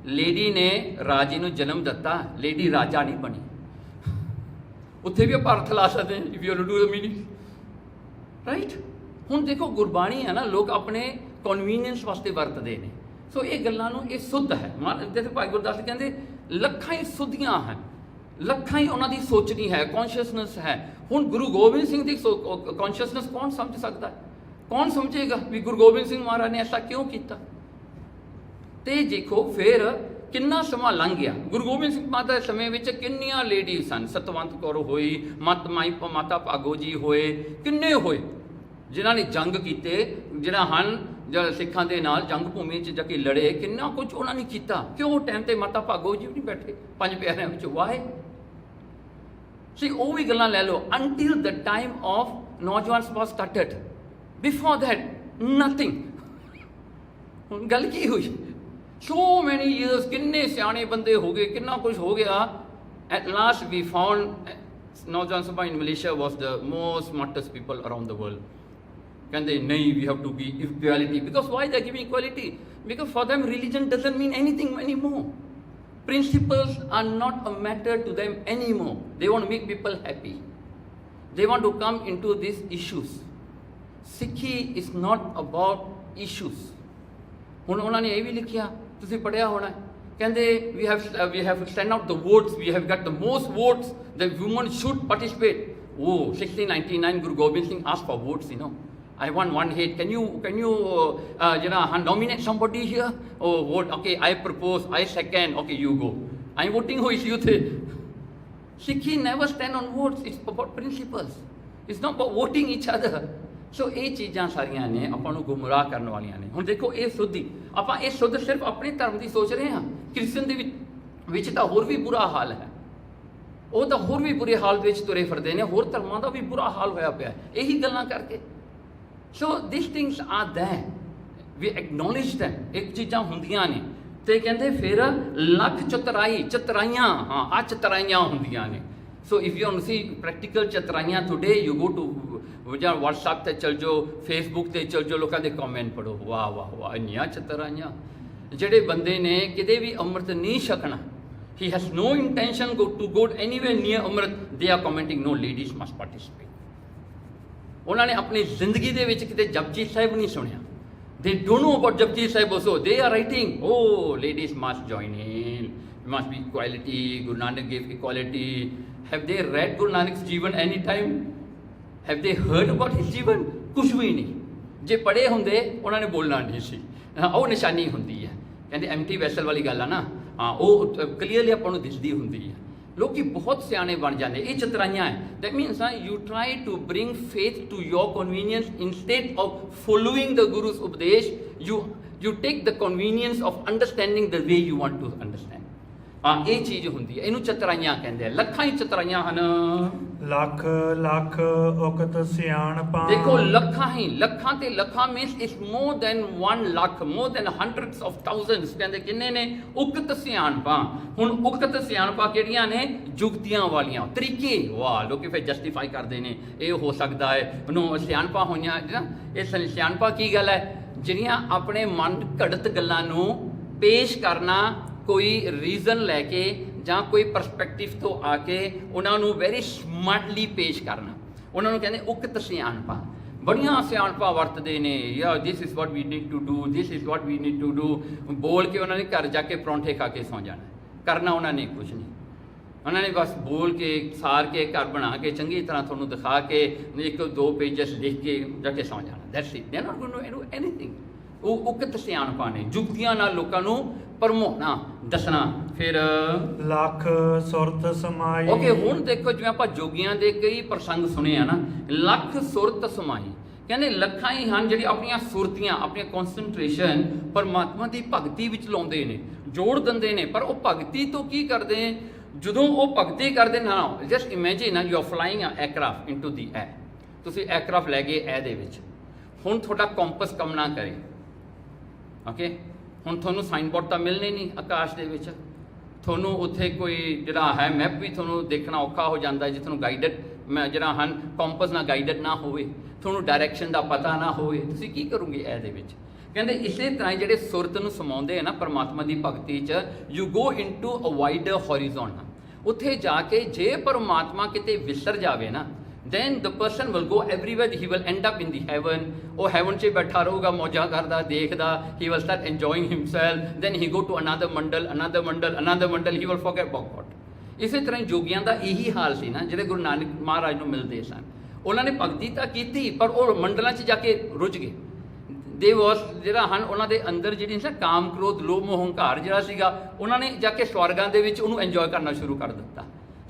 ਲੇਡੀ ਨੇ ਰਾਜੇ ਨੂੰ ਜਨਮ ਦਿੱਤਾ, ਲੇਡੀ ਰਾਜਾ ਨਹੀਂ ਬਣੀ। ਉੱਥੇ ਵੀ ਆਪਾਂ ਅਰਥ ਲਾ ਸਕਦੇ if you do the meaning right. ਹੁਣ ਦੇਖੋ ਗੁਰਬਾਣੀ ਹੈ ਨਾ, ਲੋਕ ਆਪਣੇ ਕਨਵੀਨੀਅੰਸ ਵਾਸਤੇ ਵਰਤਦੇ ਨੇ। ਸੋ ਇਹ ਗੱਲਾਂ ਨੂੰ ਇਹ ਸੁੱਧ ਹੈ। ਜਿਵੇਂ ਭਾਈ ਗੁਰਦਾਸ ਕਹਿੰਦੇ ਲੱਖਾਂ ਹੀ ਸੁੱਧੀਆਂ ਹਨ, ਲੱਖਾਂ ਹੀ ਉਹਨਾਂ ਦੀ ਸੋਚਣੀ ਹੈ, ਕੌਨਸ਼ੀਅਸਨੈਸ ਹੈ। ਹੁਣ ਗੁਰੂ ਗੋਬਿੰਦ ਸਿੰਘ ਦੀ ਕੌਨਸ਼ੀਅਸਨੈਸ ਕੌਣ ਸਮਝ ਸਕਦਾ? ਕੌਣ ਸਮਝੇਗਾ ਵੀ ਗੁਰੂ ਗੋਬਿੰਦ ਸਿੰਘ ਮਹਾਰਾਜ ਨੇ ਐਸਾ ਕਿਉਂ ਕੀਤਾ? ਤੇ ਦੇਖੋ ਫਿਰ ਕਿੰਨਾ ਸਮਾਂ ਲੰਘ ਗਿਆ। ਗੁਰੂ ਗੋਬਿੰਦ ਸਿੰਘ ਮਹਾਰਾਜ ਦੇ ਸਮੇਂ ਵਿੱਚ ਕਿੰਨੀਆਂ ਲੇਡੀ ਸਨ। ਸਤਵੰਤ ਕੌਰ ਹੋਈ, ਮਾਤਾ ਭਾਗੋ ਜੀ ਹੋਏ, ਕਿੰਨੇ ਹੋਏ ਜਿਨ੍ਹਾਂ ਨੇ ਜੰਗ ਕੀਤੇ, ਜਿਹੜਾ ਹਨ ਸਿੱਖਾਂ ਦੇ ਨਾਲ ਜੰਗ ਭੂਮੀ 'ਚ ਜਾ ਕੇ ਲੜੇ। ਕਿੰਨਾ ਕੁਝ ਉਹਨਾਂ ਨੇ ਕੀਤਾ। ਕਿਉਂ ਟਾਈਮ ਤੇ ਮਾਤਾ ਭਾਗੋ ਜੀ ਵੀ ਨਹੀਂ ਬੈਠੇ ਪੰਜ ਪਿਆਰਿਆਂ ਵਿੱਚ? ਵਾਏ ਸੀ ਉਹ ਵੀ ਗੱਲਾਂ ਲੈ ਲਓ। ਅੰਟਿਲ ਦ ਟਾਈਮ ਆਫ ਨੌਜਵਾਨ ਸਭਾ ਸਟਾਰਟਡ, ਬਿਫੋਰ ਦੈਟ ਨਥਿੰਗ। ਹੁਣ ਗੱਲ ਕੀ ਹੋਈ? ਸੋ ਮੈਨੀ ਈਅਰਸ, ਕਿੰਨੇ ਸਿਆਣੇ ਬੰਦੇ ਹੋ ਗਏ, ਕਿੰਨਾ ਕੁਝ ਹੋ ਗਿਆ। At last we found Naujawan Sabha in Malaysia was the most smartest people around the world. ਕਹਿੰਦੇ ਨਹੀਂ, we have to be equality. Because why they giving equality? Because for them religion doesn't mean anything anymore. Principles are not a matter to them anymore. They want to make people happy. They want to come into these issues. Sikhi is not about issues. ਹੁਣ ਉਹਨਾਂ ਨੇ ਇਹ ਵੀ ਲਿਖਿਆ, ਤੁਸੀਂ ਪੜ੍ਹਿਆ ਹੋਣਾ, ਕਹਿੰਦੇ we have sent out the votes, we have got the most votes, the women should participate. Oh, 1699 Guru Gobind Singh asked for votes, you know. I want one hit. Can you nominate somebody here? Oh, vote. Okay, I propose. I second. Okay, you go. I'm voting who is you थे. Sikhi never stand on votes. It's about principles. It's not about voting each other. So ਇਹ ਚੀਜ਼ਾਂ ਸਾਰੀਆਂ ਨੇ ਆਪਾਂ ਨੂੰ ਗੁੰਮਰਾਹ ਕਰਨ ਵਾਲੀਆਂ ਨੇ। ਹੁਣ ਦੇਖੋ ਇਹ ਸੁੱਧੀ, ਆਪਾਂ ਇਹ ਸੁੱਧ ਸਿਰਫ ਆਪਣੇ ਧਰਮ ਦੀ ਸੋਚ ਰਹੇ ਹਾਂ। ਕ੍ਰਿਸਚਨ ਦੇ ਵਿੱਚ ਤਾਂ ਹੋਰ ਵੀ ਬੁਰਾ ਹਾਲ ਹੈ। ਉਹ ਤਾਂ ਹੋਰ ਵੀ ਬੁਰੇ ਹਾਲ ਵਿੱਚ ਤੁਰੇ ਫਿਰਦੇ ਨੇ। ਹੋਰ ਧਰਮਾਂ ਦਾ ਵੀ ਬੁਰਾ ਹਾਲ ਹੋਇਆ ਪਿਆ ਇਹੀ ਗੱਲਾਂ ਕਰਕੇ। So this things are there, we acknowledge them. ਇੱਕ ਚੀਜ਼ਾਂ ਹੁੰਦੀਆਂ ਨੇ। ਤੇ ਕਹਿੰਦੇ ਫਿਰ ਲੱਖ ਚਤਰਾਈਆਂ, ਹਾਂ ਆ ਚਤਰਾਈਆਂ ਹੁੰਦੀਆਂ ਨੇ। So if you want to see practical ਚਤਰਾਈਆਂ ਟੁਡੇ, ਯੂ ਗੋ ਟੂ ਜਾਂ WhatsApp ਤੇ ਚਲ ਜਾਓ, Facebook ਤੇ ਚਲ ਜਾਓ, ਲੋਕਾਂ ਦੇ ਕਮੈਂਟ ਪੜ੍ਹੋ। ਵਾਹ ਵਾਹ ਵਾਹ, ਇੰਨੀਆਂ ਚਤਰਾਈਆਂ। ਜਿਹੜੇ ਬੰਦੇ ਨੇ ਕਿਤੇ ਵੀ ਅੰਮ੍ਰਿਤ ਨਹੀਂ ਛਕਣਾ, he has no intention to go anywhere near Amrit, they are commenting no ladies must participate. ਉਹਨਾਂ ਨੇ ਆਪਣੀ ਜ਼ਿੰਦਗੀ ਦੇ ਵਿੱਚ ਕਿਤੇ ਜਪਜੀ ਸਾਹਿਬ ਨਹੀਂ ਸੁਣਿਆ। they don't know about Japji Sahib also. They are writing, oh, ladies must join in, must be equality, Guru Nanak gave equality. Have they read Guru Nanak's Jeevan any time? Have they heard about his Jeevan? ਕੁਝ ਵੀ ਨਹੀਂ। ਜੇ ਪੜ੍ਹੇ ਹੁੰਦੇ ਉਹਨਾਂ ਨੇ ਬੋਲਣਾ ਨਹੀਂ ਸੀ। ਉਹ ਨਿਸ਼ਾਨੀ ਹੁੰਦੀ ਹੈ, ਕਹਿੰਦੇ ਐਮਟੀ ਵੈਸਲ ਵਾਲੀ ਗੱਲ ਆ ਨਾ, ਹਾਂ ਉਹ ਕਲੀਅਰਲੀ ਆਪਾਂ ਨੂੰ ਦਿਸਦੀ ਹੁੰਦੀ ਹੈ। ਲੋਕੀ ਬਹੁਤ ਸਿਆਣੇ ਬਣ ਜਾਂਦੇ। ਇਹ ਚਤਰਾਈਆਂ ਹੈ। That means you try to bring faith to your convenience instead of following the Guru's ਉਪਦੇਸ਼। You take the convenience of understanding the way you want to understand. ਹਾਂ ਇਹ ਚੀਜ਼ ਹੁੰਦੀ ਹੈ, ਇਹਨੂੰ ਚਤਰਾਈਆਂ ਕਹਿੰਦੇ ਆ। ਲੱਖਾਂ ਹੀ ਚਤਰਾਈਆਂ ਹਨ। ਲੱਖ ਲੱਖ ਉਕਤ ਸਿਆਣਪਾਂ। ਦੇਖੋ ਲੱਖਾਂ ਹੀ, ਲੱਖਾਂ ਤੇ ਲੱਖਾਂ means it's more than 1 lakh, more than hundreds of thousands. ਕਹਿੰਦੇ ਕਿੰਨੇ ਨੇ? ਉਕਤ ਸਿਆਣਪਾਂ। ਹੁਣ ਉਕਤ ਸਿਆਣਪਾਂ ਕਿਹੜੀਆਂ ਨੇ? ਜੁਗਤੀਆਂ ਵਾਲੀਆਂ, ਤਰੀਕੇ। ਵਾਹ, ਲੋਕੀ ਫਿਰ ਜਸਟੀਫਾਈ ਕਰਦੇ ਨੇ, ਇਹ ਹੋ ਸਕਦਾ ਹੈ ਉਹਨੂੰ ਸਿਆਣਪਾਂ ਹੋਈਆਂ ਨਾ। ਇਹ ਸਿਆਣਪਾਂ ਕੀ ਗੱਲ ਹੈ? ਜਿਹੜੀਆਂ ਆਪਣੇ ਮਨ ਘੜਤ ਗੱਲਾਂ ਨੂੰ ਪੇਸ਼ ਕਰਨਾ, ਕੋਈ ਰੀਜ਼ਨ ਲੈ ਕੇ ਜਾਂ ਕੋਈ ਪਰਸਪੈਕਟਿਵ ਤੋਂ ਆ ਕੇ ਉਹਨਾਂ ਨੂੰ ਵੈਰੀ ਸਮਾਰਟਲੀ ਪੇਸ਼ ਕਰਨਾ, ਉਹਨਾਂ ਨੂੰ ਕਹਿੰਦੇ ਉਕਤ ਸਿਆਣਪਾਂ। ਬੜੀਆਂ ਸਿਆਣਪਾਂ ਵਰਤਦੇ ਨੇ, ਯਾ this is what we need to do, this is what we need to do. ਬੋਲ ਕੇ ਉਹਨਾਂ ਨੇ ਘਰ ਜਾ ਕੇ ਪਰੌਂਠੇ ਖਾ ਕੇ ਸੌਂ ਜਾਣਾ। ਕਰਨਾ ਉਹਨਾਂ ਨੇ ਕੁਝ ਨਹੀਂ। ਉਹਨਾਂ ਨੇ ਬਸ ਬੋਲ ਕੇ, ਸਾਰ ਕੇ, ਘਰ ਬਣਾ ਕੇ, ਚੰਗੀ ਤਰ੍ਹਾਂ ਤੁਹਾਨੂੰ ਦਿਖਾ ਕੇ, 1-2 ਪੇਜਸ ਲਿਖ ਕੇ ਜਾ ਕੇ ਸੌਂ ਜਾਣਾ। That's it. They are not going to do anything. ਉਹ ਉਕਤ ਸਿਆਣਪਾਂ ਨੇ, ਜੁਗਤੀਆਂ ਨਾਲ ਲੋਕਾਂ ਨੂੰ ਭਰਮਾਉਣਾ, ਦੱਸਣਾ। ਫਿਰ ਲੱਖ ਸੁਰਤ ਸਮਾਈ। ਓਕੇ, ਹੁਣ ਦੇਖੋ ਜਿਵੇਂ ਆਪਾਂ ਜੋਗੀਆਂ ਦੇ ਕਈ ਪ੍ਰਸੰਗ ਸੁਣੇ ਆ ਨਾ, ਲੱਖ ਸੁਰਤ ਸਮਾਈ। ਕਹਿੰਦੇ ਲੱਖਾਂ ਹੀ ਹਨ ਜਿਹੜੇ ਆਪਣੀਆਂ ਸੁਰਤੀਆਂ, ਆਪਣੀਆਂ ਕਨਸੈਂਟਰੇਸ਼ਨ ਪਰਮਾਤਮਾ ਦੀ ਭਗਤੀ ਵਿੱਚ ਲਾਉਂਦੇ ਨੇ, ਜੋੜ ਦਿੰਦੇ ਨੇ। ਪਰ ਉਹ ਭਗਤੀ ਤੋਂ ਕੀ ਕਰਦੇ? ਜਦੋਂ ਉਹ ਭਗਤੀ ਕਰਦੇ ਨਾ, just imagine you are flying a aircraft into the air. ਤੁਸੀਂ 에ਅਰਕ੍ਰਾਫਟ ਲੈ ਗਏ ਐ ਦੇ ਵਿੱਚ। ਹੁਣ ਤੁਹਾਡਾ ਕੰਪਸ ਕੰਮ ਨਾ ਕਰੇ, ਓਕੇ। ਹੁਣ ਤੁਹਾਨੂੰ ਸਾਈਨ ਬੋਰਡ ਤਾਂ ਮਿਲਣੇ ਨਹੀਂ ਆਕਾਸ਼ ਦੇ ਵਿੱਚ, ਤੁਹਾਨੂੰ ਉੱਥੇ ਕੋਈ ਜਿਹੜਾ ਹੈ ਮੈਪ ਵੀ ਤੁਹਾਨੂੰ ਦੇਖਣਾ ਔਖਾ ਹੋ ਜਾਂਦਾ ਜੇ ਤੁਹਾਨੂੰ ਗਾਈਡਡ ਜਿਹੜਾ ਹਨ ਕੰਪਸ ਨਾਲ ਗਾਈਡਡ ਨਾ ਹੋਵੇ, ਤੁਹਾਨੂੰ ਡਾਇਰੈਕਸ਼ਨ ਦਾ ਪਤਾ ਨਾ ਹੋਵੇ, ਤੁਸੀਂ ਕੀ ਕਰੋਗੇ ਇਹਦੇ ਵਿੱਚ। ਕਹਿੰਦੇ ਇਸੇ ਤਰ੍ਹਾਂ ਹੀ ਜਿਹੜੇ ਸੁਰਤ ਨੂੰ ਸਮਾਉਂਦੇ ਆ ਨਾ ਪਰਮਾਤਮਾ ਦੀ ਭਗਤੀ 'ਚ, you go into a wider horizon. ਉੱਥੇ ਜਾ ਕੇ ਜੇ ਪਰਮਾਤਮਾ ਕਿਤੇ ਵਿਸਰ ਜਾਵੇ ਨਾ, then the person will go everywhere, he will end up in the heaven, ਉਹ heaven 'ਚ ਬੈਠਾ ਰਹੂਗਾ ਮੌਜਾਂ ਕਰਦਾ ਦੇਖਦਾ, he will start enjoying himself, then he go to another Mandal, another Mandal, another Mandal, he will forget about God। ਇਸੇ ਤਰ੍ਹਾਂ ਹੀ ਜੋਗੀਆਂ ਦਾ ਇਹੀ ਹਾਲ ਸੀ ਨਾ, ਜਿਹੜੇ ਗੁਰੂ ਨਾਨਕ ਮਹਾਰਾਜ ਨੂੰ ਮਿਲਦੇ ਸਨ, ਉਹਨਾਂ ਨੇ ਭਗਤੀ ਤਾਂ ਕੀਤੀ ਪਰ ਉਹ ਮੰਡਲਾਂ 'ਚ ਜਾ ਕੇ ਰੁੱਝ ਗਏ। ਦੇ ਵਾਸ ਜਿਹੜਾ ਹਨ ਉਹਨਾਂ ਦੇ ਅੰਦਰ ਜਿਹੜੀ ਸੀ ਕਾਮ ਕ੍ਰੋਧ ਲੋਭ ਮੋਹ ਹੰਕਾਰ ਜਿਹੜਾ ਸੀਗਾ, ਉਹਨਾਂ ਨੇ ਜਾ ਕੇ ਸਵਰਗਾਂ ਦੇ ਵਿੱਚ ਉਹਨੂੰ ਇੰਜੋਏ ਕਰਨਾ ਸ਼ੁਰੂ ਕਰ ਦਿੱਤਾ।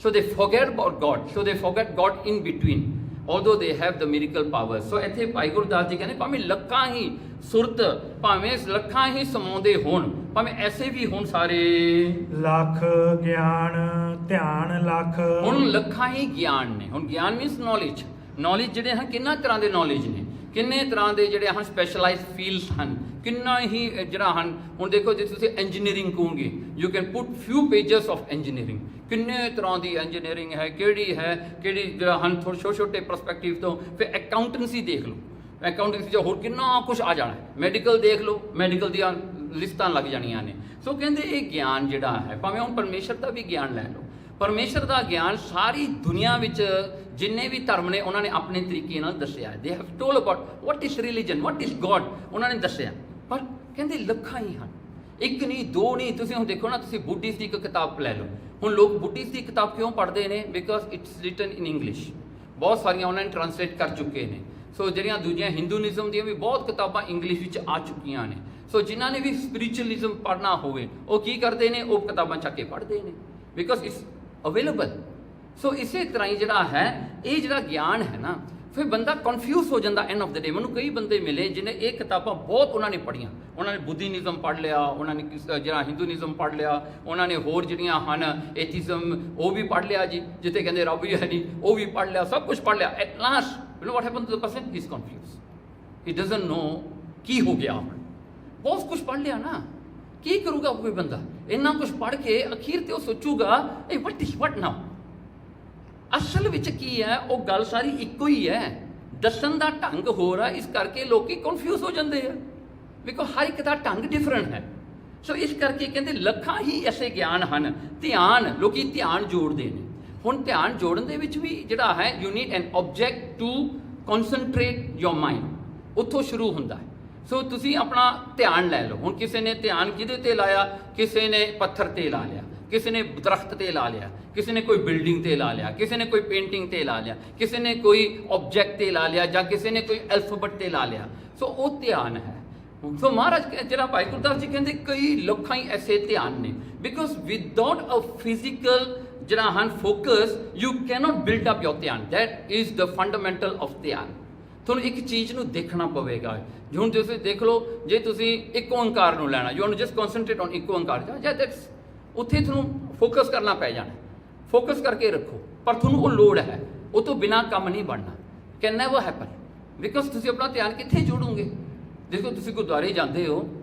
So they forget about God, so they forget God in between, although they have the miracle power। So ਇੱਥੇ ਭਾਈ ਗੁਰਦਾਸ ਜੀ ਕਹਿੰਦੇ ਭਾਵੇਂ ਲੱਖਾਂ ਹੀ ਸੁਰਤ, ਭਾਵੇਂ ਲੱਖਾਂ ਹੀ ਸਮਾਉਂਦੇ ਹੋਣ, ਭਾਵੇਂ ਐਸੇ ਵੀ ਹੋਣ ਸਾਰੇ ਲੱਖ ਗਿਆਨ ਧਿਆਨ ਲੱਖ। ਹੁਣ ਲੱਖਾਂ ਹੀ ਗਿਆਨ ਨੇ। ਹੁਣ ਗਿਆਨ ਮੀਨਸ ਨੌਲੇਜ। ਨੌਲੇਜ ਜਿਹੜੇ ਹਨ ਕਿੰਨਾ ਤਰ੍ਹਾਂ ਦੇ ਨੌਲੇਜ ਨੇ, ਕਿੰਨੇ ਤਰ੍ਹਾਂ ਦੇ ਜਿਹੜੇ ਹਨ ਸਪੈਸ਼ਲਾਈਜ਼ਡ ਫੀਲਡਸ ਹਨ, ਕਿੰਨਾ ਹੀ ਜਿਹੜਾ ਹਨ। ਹੁਣ ਦੇਖੋ ਜੇ ਤੁਸੀਂ ਇੰਜੀਨੀਅਰਿੰਗ ਕਹੋਗੇ, you can put ਫਿਊ pages of engineering, ਕਿੰਨੇ ਤਰ੍ਹਾਂ ਦੀ ਇੰਜੀਨੀਅਰਿੰਗ ਹੈ, ਕਿਹੜੀ ਹੈ ਕਿਹੜੀ ਜਿਹੜਾ ਹਨ ਥੋੜ੍ਹੇ ਛੋਟੇ ਛੋਟੇ ਪਰਸਪੈਕਟਿਵ ਤੋਂ। ਫਿਰ ਅਕਾਊਂਟੈਂਸੀ ਦੇਖ ਲਓ, ਅਕਾਊਂਟੈਂਸੀ 'ਚ ਹੋਰ ਕਿੰਨਾ ਕੁਛ ਆ ਜਾਣਾ। ਮੈਡੀਕਲ ਦੇਖ ਲਓ, ਮੈਡੀਕਲ ਦੀਆਂ ਲਿਸਟਾਂ ਲੱਗ ਜਾਣੀਆਂ ਨੇ। ਸੋ ਕਹਿੰਦੇ ਇਹ ਗਿਆਨ ਜਿਹੜਾ ਹੈ, ਭਾਵੇਂ ਹੁਣ ਪਰਮੇਸ਼ਰ ਦਾ ਵੀ ਗਿਆਨ ਲੈ ਲਓ, ਪਰਮੇਸ਼ਰ ਦਾ ਗਿਆਨ ਸਾਰੀ ਦੁਨੀਆ ਵਿੱਚ ਜਿੰਨੇ ਵੀ ਧਰਮ ਨੇ ਉਹਨਾਂ ਨੇ ਆਪਣੇ ਤਰੀਕੇ ਨਾਲ ਦੱਸਿਆ। They have told about what is religion, what is God, ਉਹਨਾਂ ਨੇ ਦੱਸਿਆ। ਪਰ ਕਹਿੰਦੇ ਲੱਖਾਂ ਹੀ ਹਨ, ਇੱਕ ਨਹੀਂ ਦੋ ਨਹੀਂ। ਤੁਸੀਂ ਹੁਣ ਦੇਖੋ ਨਾ, ਤੁਸੀਂ ਬੁੱਧਿਸਟ ਦੀ ਇੱਕ ਕਿਤਾਬ ਲੈ ਲਓ। ਹੁਣ ਲੋਕ ਬੁੱਧਿਸਟ ਦੀ ਕਿਤਾਬ ਕਿਉਂ ਪੜ੍ਹਦੇ ਨੇ? Because it's written in English. ਬਹੁਤ ਸਾਰੀਆਂ ਉਹਨਾਂ ਨੇ ਟਰਾਂਸਲੇਟ ਕਰ ਚੁੱਕੇ ਨੇ। ਸੋ ਜਿਹੜੀਆਂ ਦੂਜੀਆਂ ਹਿੰਦੂਇਜ਼ਮ ਦੀਆਂ ਵੀ ਬਹੁਤ ਕਿਤਾਬਾਂ ਇੰਗਲਿਸ਼ ਵਿੱਚ ਆ ਚੁੱਕੀਆਂ ਨੇ। ਸੋ ਜਿਨ੍ਹਾਂ ਨੇ ਵੀ ਸਪਿਰਿਚੁਅਲਿਜ਼ਮ ਪੜ੍ਹਨਾ ਹੋਵੇ ਉਹ ਕੀ ਕਰਦੇ ਨੇ? ਉਹ ਕਿਤਾਬਾਂ ਚੱਕ ਕੇ ਪੜ੍ਹਦੇ ਨੇ, ਬਿਕਾਜ਼ ਇਟਸ ਅਵੇਲੇਬਲ। ਸੋ ਇਸੇ ਤਰ੍ਹਾਂ ਹੀ ਜਿਹੜਾ ਹੈ ਇਹ ਜਿਹੜਾ ਗਿਆਨ ਹੈ ਨਾ, ਫਿਰ ਬੰਦਾ ਕਨਫਿਊਜ਼ ਹੋ ਜਾਂਦਾ ਐਂਡ ਆਫ ਦ ਡੇ। ਮੈਨੂੰ ਕਈ ਬੰਦੇ ਮਿਲੇ ਜਿਹਨੇ ਇਹ ਕਿਤਾਬਾਂ ਬਹੁਤ ਉਹਨਾਂ ਨੇ ਪੜ੍ਹੀਆਂ, ਉਹਨਾਂ ਨੇ ਬੁੱਧੀਨਿਜ਼ਮ ਪੜ੍ਹ ਲਿਆ, ਉਹਨਾਂ ਨੇ ਜਿਹੜਾ ਹਿੰਦੂਇਜ਼ਮ ਪੜ੍ਹ ਲਿਆ, ਉਹਨਾਂ ਨੇ ਹੋਰ ਜਿਹੜੀਆਂ ਹਨ ਐਥੀਜ਼ਮ ਉਹ ਵੀ ਪੜ੍ਹ ਲਿਆ ਜੀ, ਜਿੱਥੇ ਕਹਿੰਦੇ ਰੱਬ ਹੀ ਹੈ ਨਹੀਂ ਉਹ ਵੀ ਪੜ੍ਹ ਲਿਆ, ਸਭ ਕੁਝ ਪੜ੍ਹ ਲਿਆ। At last you know what happen to the person? He is confused, he doesn't know ਕੀ ਹੋ ਗਿਆ। ਹੁਣ ਬਹੁਤ ਕੁਝ ਪੜ੍ਹ ਲਿਆ ਨਾ, ਕੀ ਕਰੂਗਾ ਕੋਈ ਬੰਦਾ ਇੰਨਾ ਕੁਝ ਪੜ੍ਹ ਕੇ? ਅਖੀਰ ਤੇ ਉਹ ਸੋਚੂਗਾ ਇਹ ਵਟ ਇਜ਼ ਵਟ ਨਾਓ। ਅਸਲ ਵਿੱਚ ਕੀ ਹੈ? ਉਹ ਗੱਲ ਸਾਰੀ ਇੱਕੋ ਹੀ ਹੈ, ਦੱਸਣ ਦਾ ਢੰਗ ਹੋਰ ਆ, ਇਸ ਕਰਕੇ ਲੋਕੀ ਕਨਫਿਊਜ਼ ਹੋ ਜਾਂਦੇ ਆ, ਬਿਕੋਜ਼ ਹਰ ਇੱਕ ਦਾ ਢੰਗ ਡਿਫਰੈਂਟ ਹੈ। ਸੋ ਇਸ ਕਰਕੇ ਕਹਿੰਦੇ ਲੱਖਾਂ ਹੀ ਐਸੇ ਗਿਆਨ ਹਨ। ਧਿਆਨ, ਲੋਕੀ ਧਿਆਨ ਜੋੜਦੇ ਨੇ। ਹੁਣ ਧਿਆਨ ਜੋੜਨ ਦੇ ਵਿੱਚ ਵੀ ਜਿਹੜਾ ਹੈ you need an object to concentrate your mind, ਉੱਥੋਂ ਸ਼ੁਰੂ ਹੁੰਦਾ ਹੈ। ਸੋ ਤੁਸੀਂ ਆਪਣਾ ਧਿਆਨ ਲੈ ਲਓ। ਹੁਣ ਕਿਸੇ ਨੇ ਧਿਆਨ ਕਿਹਦੇ ਤੇ ਲਾਇਆ? ਕਿਸੇ ਨੇ ਪੱਥਰ ਤੇ ਲਾ ਲਿਆ, ਕਿਸੇ ਨੇ ਦਰਖਤ ਤੇ ਲਾ ਲਿਆ, ਕਿਸੇ ਨੇ ਕੋਈ ਬਿਲਡਿੰਗ ਤੇ ਲਾ ਲਿਆ, ਕਿਸੇ ਨੇ ਕੋਈ ਪੇਂਟਿੰਗ ਤੇ ਲਾ ਲਿਆ, ਕਿਸੇ ਨੇ ਕੋਈ ਆਬਜੈਕਟ ਤੇ ਲਾ ਲਿਆ, ਜਾਂ ਕਿਸੇ ਨੇ ਕੋਈ ਐਲਫਾਬੈਟ ਤੇ ਲਾ ਲਿਆ। ਸੋ ਉਹ ਧਿਆਨ ਹੈ। ਸੋ ਮਹਾਰਾਜ ਜਿਹੜਾ ਭਾਈ ਗੁਰਦਾਸ ਜੀ ਕਹਿੰਦੇ ਕਈ ਲੱਖਾਂ ਹੀ ਐਸੇ ਧਿਆਨ ਨੇ, ਬਿਕਾਜ਼ ਵਿਦਆਊਟ ਅ ਫਿਜ਼ੀਕਲ ਜਿਹੜਾ ਹਨ focus you cannot build up your dhyan. That is the fundamental of dhyan. ਤੁਹਾਨੂੰ ਇੱਕ ਚੀਜ਼ ਨੂੰ ਦੇਖਣਾ ਪਵੇਗਾ। ਹੁਣ ਤੁਸੀਂ ਦੇਖ ਲਓ, ਜੇ ਤੁਸੀਂ ਇੱਕ ਓਂਕਾਰ ਨੂੰ ਲੈਣਾ, you want to just concentrate on Ik Onkar, ਜਾਂ ਦੈਟਸ ਉੱਥੇ ਤੁਹਾਨੂੰ ਫੋਕਸ ਕਰਨਾ ਪੈ ਜਾਣਾ। ਫੋਕਸ ਕਰਕੇ ਰੱਖੋ, ਪਰ ਤੁਹਾਨੂੰ ਉਹ ਲੋੜ ਹੈ, ਉਹ ਤੋਂ ਬਿਨਾਂ ਕੰਮ ਨਹੀਂ ਬਣਨਾ। ਕੈਨ ਨੈਵਰ ਹੈਪਨ, ਬਿਕਾਜ਼ ਤੁਸੀਂ ਆਪਣਾ ਧਿਆਨ ਕਿੱਥੇ ਜੋੜੋਗੇ? ਦੇਖੋ ਤੁਸੀਂ ਗੁਰਦੁਆਰੇ ਜਾਂਦੇ ਹੋ,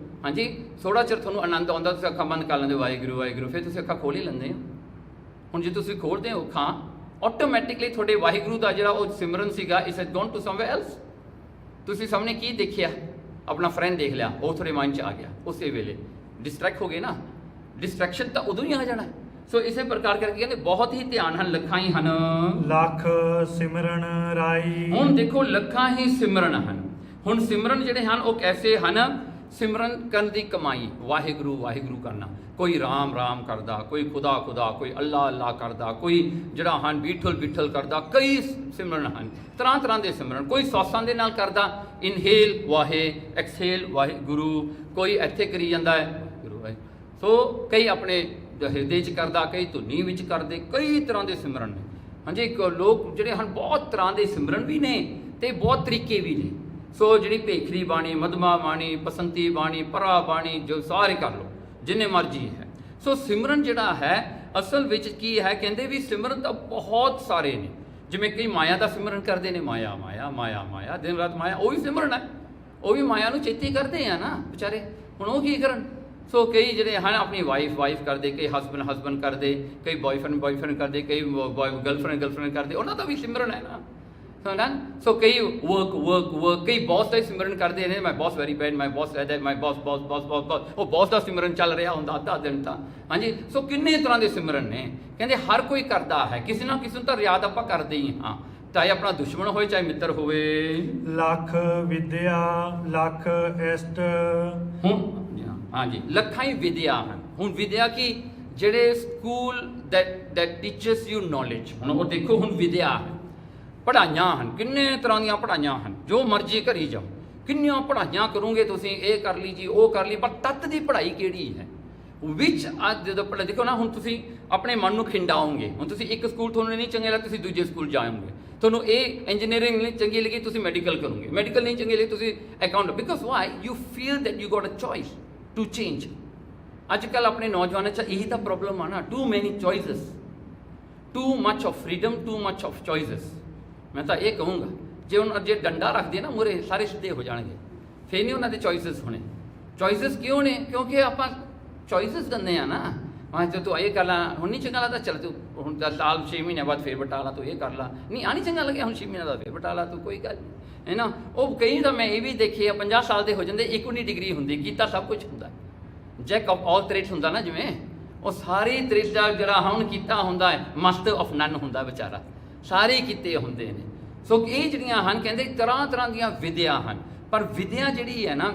ਹਾਂਜੀ, ਥੋੜ੍ਹਾ ਚਿਰ ਤੁਹਾਨੂੰ ਆਨੰਦ ਆਉਂਦਾ, ਤੁਸੀਂ ਅੱਖਾਂ ਬੰਦ ਕਰ ਲੈਂਦੇ, ਵਾਹਿਗੁਰੂ ਵਾਹਿਗੁਰੂ, ਫਿਰ ਤੁਸੀਂ ਅੱਖਾਂ ਖੋਲ੍ਹ ਹੀ ਲੈਂਦੇ ਹੋ। ਹੁਣ ਜੇ ਤੁਸੀਂ ਖੋਲ੍ਹਦੇ ਹੋ ਅੱਖਾਂ, ਆਟੋਮੈਟਿਕਲੀ ਤੁਹਾਡੇ ਵਾਹਿਗੁਰੂ ਦਾ ਜਿਹੜਾ ਉਹ ਸਿਮਰਨ ਸੀਗਾ, it has gone to somewhere else. ਤੁਸੀਂ ਸਾਹਮਣੇ ਕੀ ਦੇਖਿਆ? ਆਪਣਾ ਫਰੈਂਡ ਦੇਖ ਲਿਆ, ਉਹ ਤੁਹਾਡੇ ਮਾਈਂਡ 'ਚ ਆ ਗਿਆ, ਉਸੇ ਵੇਲੇ ਡਿਸਟਰੈਕਟ ਹੋ ਗਏ ਨਾ। ਡਿਸਟਰੈਕਸ਼ਨ ਤਾਂ ਉਦੋਂ ਹੀ ਆ ਜਾਣਾ। ਸੋ ਇਸੇ ਪ੍ਰਕਾਰ ਕਰਕੇ ਕਹਿੰਦੇ ਬਹੁਤ ਹੀ ਧਿਆਨ ਹਨ, ਲੱਖਾਂ ਹੀ ਹਨ। ਲੱਖ ਸਿਮਰਨ ਰਾਈ। ਹੁਣ ਦੇਖੋ ਲੱਖਾਂ ਹੀ ਸਿਮਰਨ ਹਨ। ਹੁਣ ਸਿਮਰਨ ਜਿਹੜੇ ਹਨ ਉਹ ਕੈਸੇ ਹਨ? ਸਿਮਰਨ ਕਰਨ ਦੀ ਕਮਾਈ, ਵਾਹਿਗੁਰੂ ਵਾਹਿਗੁਰੂ ਕਰਨਾ। ਕੋਈ ਰਾਮ ਰਾਮ ਕਰਦਾ, ਕੋਈ ਖੁਦਾ ਖੁਦਾ, ਕੋਈ ਅੱਲਾ ਅੱਲਾ ਕਰਦਾ, ਕੋਈ ਜਿਹੜਾ ਹਨ ਬਿਠਲ ਬਿਠਲ ਕਰਦਾ। ਕਈ ਸਿਮਰਨ ਹਨ, ਤਰ੍ਹਾਂ ਤਰ੍ਹਾਂ ਦੇ ਸਿਮਰਨ। ਕੋਈ ਸੌਸਾਂ ਦੇ ਨਾਲ ਕਰਦਾ, ਇਨਹੇਲ ਵਾਹੇ, ਐਕਸਹੇਲ ਵਾਹਿਗੁਰੂ। ਕੋਈ ਇੱਥੇ ਕਰੀ ਜਾਂਦਾ ਹੈ ਗੁਰੂ ਵਾਹਿ। ਸੋ ਕਈ ਆਪਣੇ ਹਿਰਦੇ 'ਚ ਕਰਦਾ, ਕਈ ਧੁਨੀ ਵਿੱਚ ਕਰਦੇ, ਕਈ ਤਰ੍ਹਾਂ ਦੇ ਸਿਮਰਨ ਨੇ। ਹਾਂਜੀ, ਲੋਕ ਜਿਹੜੇ ਹਨ ਬਹੁਤ ਤਰ੍ਹਾਂ ਦੇ ਸਿਮਰਨ ਵੀ ਨੇ ਤੇ ਬਹੁਤ ਤਰੀਕੇ ਵੀ ਨੇ। ਸੋ ਜਿਹੜੀ ਭੇਖਰੀ ਬਾਣੀ, ਮਧਮਾ ਬਾਣੀ, ਬਸੰਤੀ ਬਾਣੀ, ਪਰਾ ਬਾਣੀ, ਜੋ ਸਾਰੇ ਕਰ ਲਓ ਜਿੰਨੇ ਮਰਜ਼ੀ ਹੈ। ਸੋ ਸਿਮਰਨ ਜਿਹੜਾ ਹੈ ਅਸਲ ਵਿੱਚ ਕੀ ਹੈ? ਕਹਿੰਦੇ ਵੀ ਸਿਮਰਨ ਤਾਂ ਬਹੁਤ ਸਾਰੇ ਨੇ। ਜਿਵੇਂ ਕਈ ਮਾਇਆ ਦਾ ਸਿਮਰਨ ਕਰਦੇ ਨੇ, ਮਾਇਆ ਮਾਇਆ ਮਾਇਆ ਮਾਇਆ, ਦਿਨ ਰਾਤ ਮਾਇਆ, ਉਹ ਵੀ ਸਿਮਰਨ ਹੈ। ਉਹ ਵੀ ਮਾਇਆ ਨੂੰ ਚੇਤੇ ਕਰਦੇ ਆ ਨਾ ਵਿਚਾਰੇ। ਹੁਣ ਉਹ ਕੀ ਕਰਨ? ਸੋ ਕਈ ਜਿਹੜੇ ਹਨ ਆਪਣੀ ਵਾਈਫ ਕਰਦੇ, ਕਈ ਹਸਬੈਂਡ ਕਰਦੇ, ਕਈ ਬॉयਫ੍ਰੈਂਡ ਕਰਦੇ, ਕਈ ਗਰਲਫ੍ਰੈਂਡ ਕਰਦੇ, ਉਹਨਾਂ ਦਾ ਵੀ ਸਿਮਰਨ ਹੈ ਨਾ। ਸੋ ਕਈ ਵਰਕ ਕਈ ਬੌਸ ਦਾ ਹੀ ਸਿਮਰਨ ਕਰਦੇ ਨੇ, my boss very bad, my boss at my boss ਉਹ ਬੌਸ ਦਾ ਸਿਮਰਨ ਚੱਲ ਰਿਹਾ ਹੁੰਦਾ ਅੱਧਾ ਦਿਨ ਤਾਂ। ਹਾਂਜੀ, ਸੋ ਕਿੰਨੇ ਤਰ੍ਹਾਂ ਦੇ ਸਿਮਰਨ ਨੇ। ਕਹਿੰਦੇ ਹਰ ਕੋਈ ਕਰਦਾ ਹੈ, ਕਿਸੇ ਨਾ ਕਿਸੇ ਨੂੰ ਤਾਂ ਰਿਆਦ ਆਪਾਂ ਕਰਦੇ ਹੀ ਹਾਂ, ਚਾਹੇ ਆਪਣਾ ਦੁਸ਼ਮਣ ਹੋਵੇ ਚਾਹੇ ਮਿੱਤਰ ਹੋਵੇ। ਲੱਖ ਵਿਦਿਆ ਲੱਖ ਇਸ਼ਟ। ਹੁਣ ਹਾਂਜੀ, ਲੱਖਾਂ ਹੀ ਵਿਦਿਆ ਹਨ। ਹੁਣ ਵਿਦਿਆ ਕੀ? ਜਿਹੜੇ school that teaches you knowledge। ਹੁਣ ਉਹ ਦੇਖੋ, ਹੁਣ ਵਿਦਿਆ ਹੈ, ਪੜ੍ਹਾਈਆਂ ਹਨ, ਕਿੰਨੇ ਤਰ੍ਹਾਂ ਦੀਆਂ ਪੜ੍ਹਾਈਆਂ ਹਨ, ਜੋ ਮਰਜ਼ੀ ਕਰੀ ਜਾਓ, ਕਿੰਨੀਆਂ ਪੜ੍ਹਾਈਆਂ ਕਰੋਗੇ ਤੁਸੀਂ, ਇਹ ਕਰ ਲਈ ਜੀ, ਉਹ ਕਰ ਲਈ, ਪਰ ਤੱਤ ਦੀ ਪੜ੍ਹਾਈ ਕਿਹੜੀ ਹੈ? ਵਿੱਚ ਅੱਜ ਜਦੋਂ ਪੜ੍ਹ ਦੇਖੋ ਨਾ, ਹੁਣ ਤੁਸੀਂ ਆਪਣੇ ਮਨ ਨੂੰ ਖਿੰਡਾਓਗੇ। ਹੁਣ ਤੁਸੀਂ ਇੱਕ ਸਕੂਲ ਤੁਹਾਨੂੰ ਨਹੀਂ ਚੰਗਾ ਲੱਗਦਾ, ਤੁਸੀਂ ਦੂਜੇ ਸਕੂਲ ਜਾਓਗੇ। ਤੁਹਾਨੂੰ ਇਹ ਇੰਜੀਨੀਅਰਿੰਗ ਨਹੀਂ ਚੰਗੀ ਲੱਗੀ, ਤੁਸੀਂ ਮੈਡੀਕਲ ਕਰੋਗੇ। ਮੈਡੀਕਲ ਨਹੀਂ ਚੰਗੀ ਲੱਗੀ, ਤੁਸੀਂ account. Because why? You feel that you got a choice to change. ਅੱਜ ਕੱਲ੍ਹ ਆਪਣੇ ਨੌਜਵਾਨਾਂ 'ਚ ਇਹੀ ਤਾਂ ਪ੍ਰੋਬਲਮ ਆ ਨਾ, ਟੂ ਮੈਨੀ choices, too much of freedom, too much of choices. ਮੈਂ ਤਾਂ ਇਹ ਕਹੂੰਗਾ, ਜੇ ਡੰਡਾ ਰੱਖਦੇ ਨਾ ਮੂਹਰੇ, ਸਾਰੇ ਸਿੱਧੇ ਹੋ ਜਾਣਗੇ, ਫਿਰ ਨਹੀਂ ਉਹਨਾਂ ਦੇ ਚੋਇਸਿਸ ਹੋਣੇ। ਚੋਇਸਿਸ ਕਿਉਂ ਨੇ? ਕਿਉਂਕਿ ਆਪਾਂ ਚੋਇਸਿਸ ਦਿੰਦੇ ਆ ਨਾ। ਹਾਂ, ਜੇ ਤੂੰ ਇਹ ਕਰ ਲਾ, ਹੁਣ ਨਹੀਂ ਚੰਗਾ ਲੱਗਦਾ, ਚੱਲ ਤੂੰ ਹੁਣ 10 ਸਾਲ 6 ਮਹੀਨੇ ਬਾਅਦ ਫੇਰ ਬਟਾ ਲਾ, ਤੂੰ ਇਹ ਕਰ ਲਾ, ਨਹੀਂ ਆ ਨਹੀਂ ਚੰਗਾ ਲੱਗਿਆ, ਹੁਣ 6 ਮਹੀਨੇ ਦਾ ਫੇਰ ਬਟਾ ਲਾ, ਤੂੰ ਕੋਈ ਗੱਲ ਨਹੀਂ, ਹੈ ਨਾ। ਉਹ ਕਈ ਤਾਂ ਮੈਂ ਇਹ ਵੀ ਦੇਖੇ ਆ 50 ਸਾਲ ਦੇ ਹੋ ਜਾਂਦੇ, ਇੱਕ ਵੀ ਨਹੀਂ ਡਿਗਰੀ ਹੁੰਦੀ, ਕੀਤਾ ਸਭ ਕੁਝ ਹੁੰਦਾ, ਜੈਕ ਆਫ ਆਲ ਟ੍ਰੇਡਸ ਹੁੰਦਾ ਨਾ, ਜਿਵੇਂ ਉਹ ਸਾਰੀ ਟ੍ਰੇਡਸ ਦਾ ਜਿਹੜਾ ਹੁਣ ਕੀਤਾ ਹੁੰਦਾ ਹੈ, ਮਾਸਟਰ ਆਫ ਨਨ ਹੁੰਦਾ ਵਿਚਾਰਾ, ਸਾਰੇ ਕੀਤੇ ਹੁੰਦੇ ਨੇ। ਸੋ ਇਹ ਜਿਹੜੀਆਂ ਹਨ, ਕਹਿੰਦੇ ਤਰ੍ਹਾਂ ਤਰ੍ਹਾਂ ਦੀਆਂ ਵਿਦਿਆ ਹਨ, ਪਰ ਵਿਦਿਆ ਜਿਹੜੀ ਹੈ ਨਾ,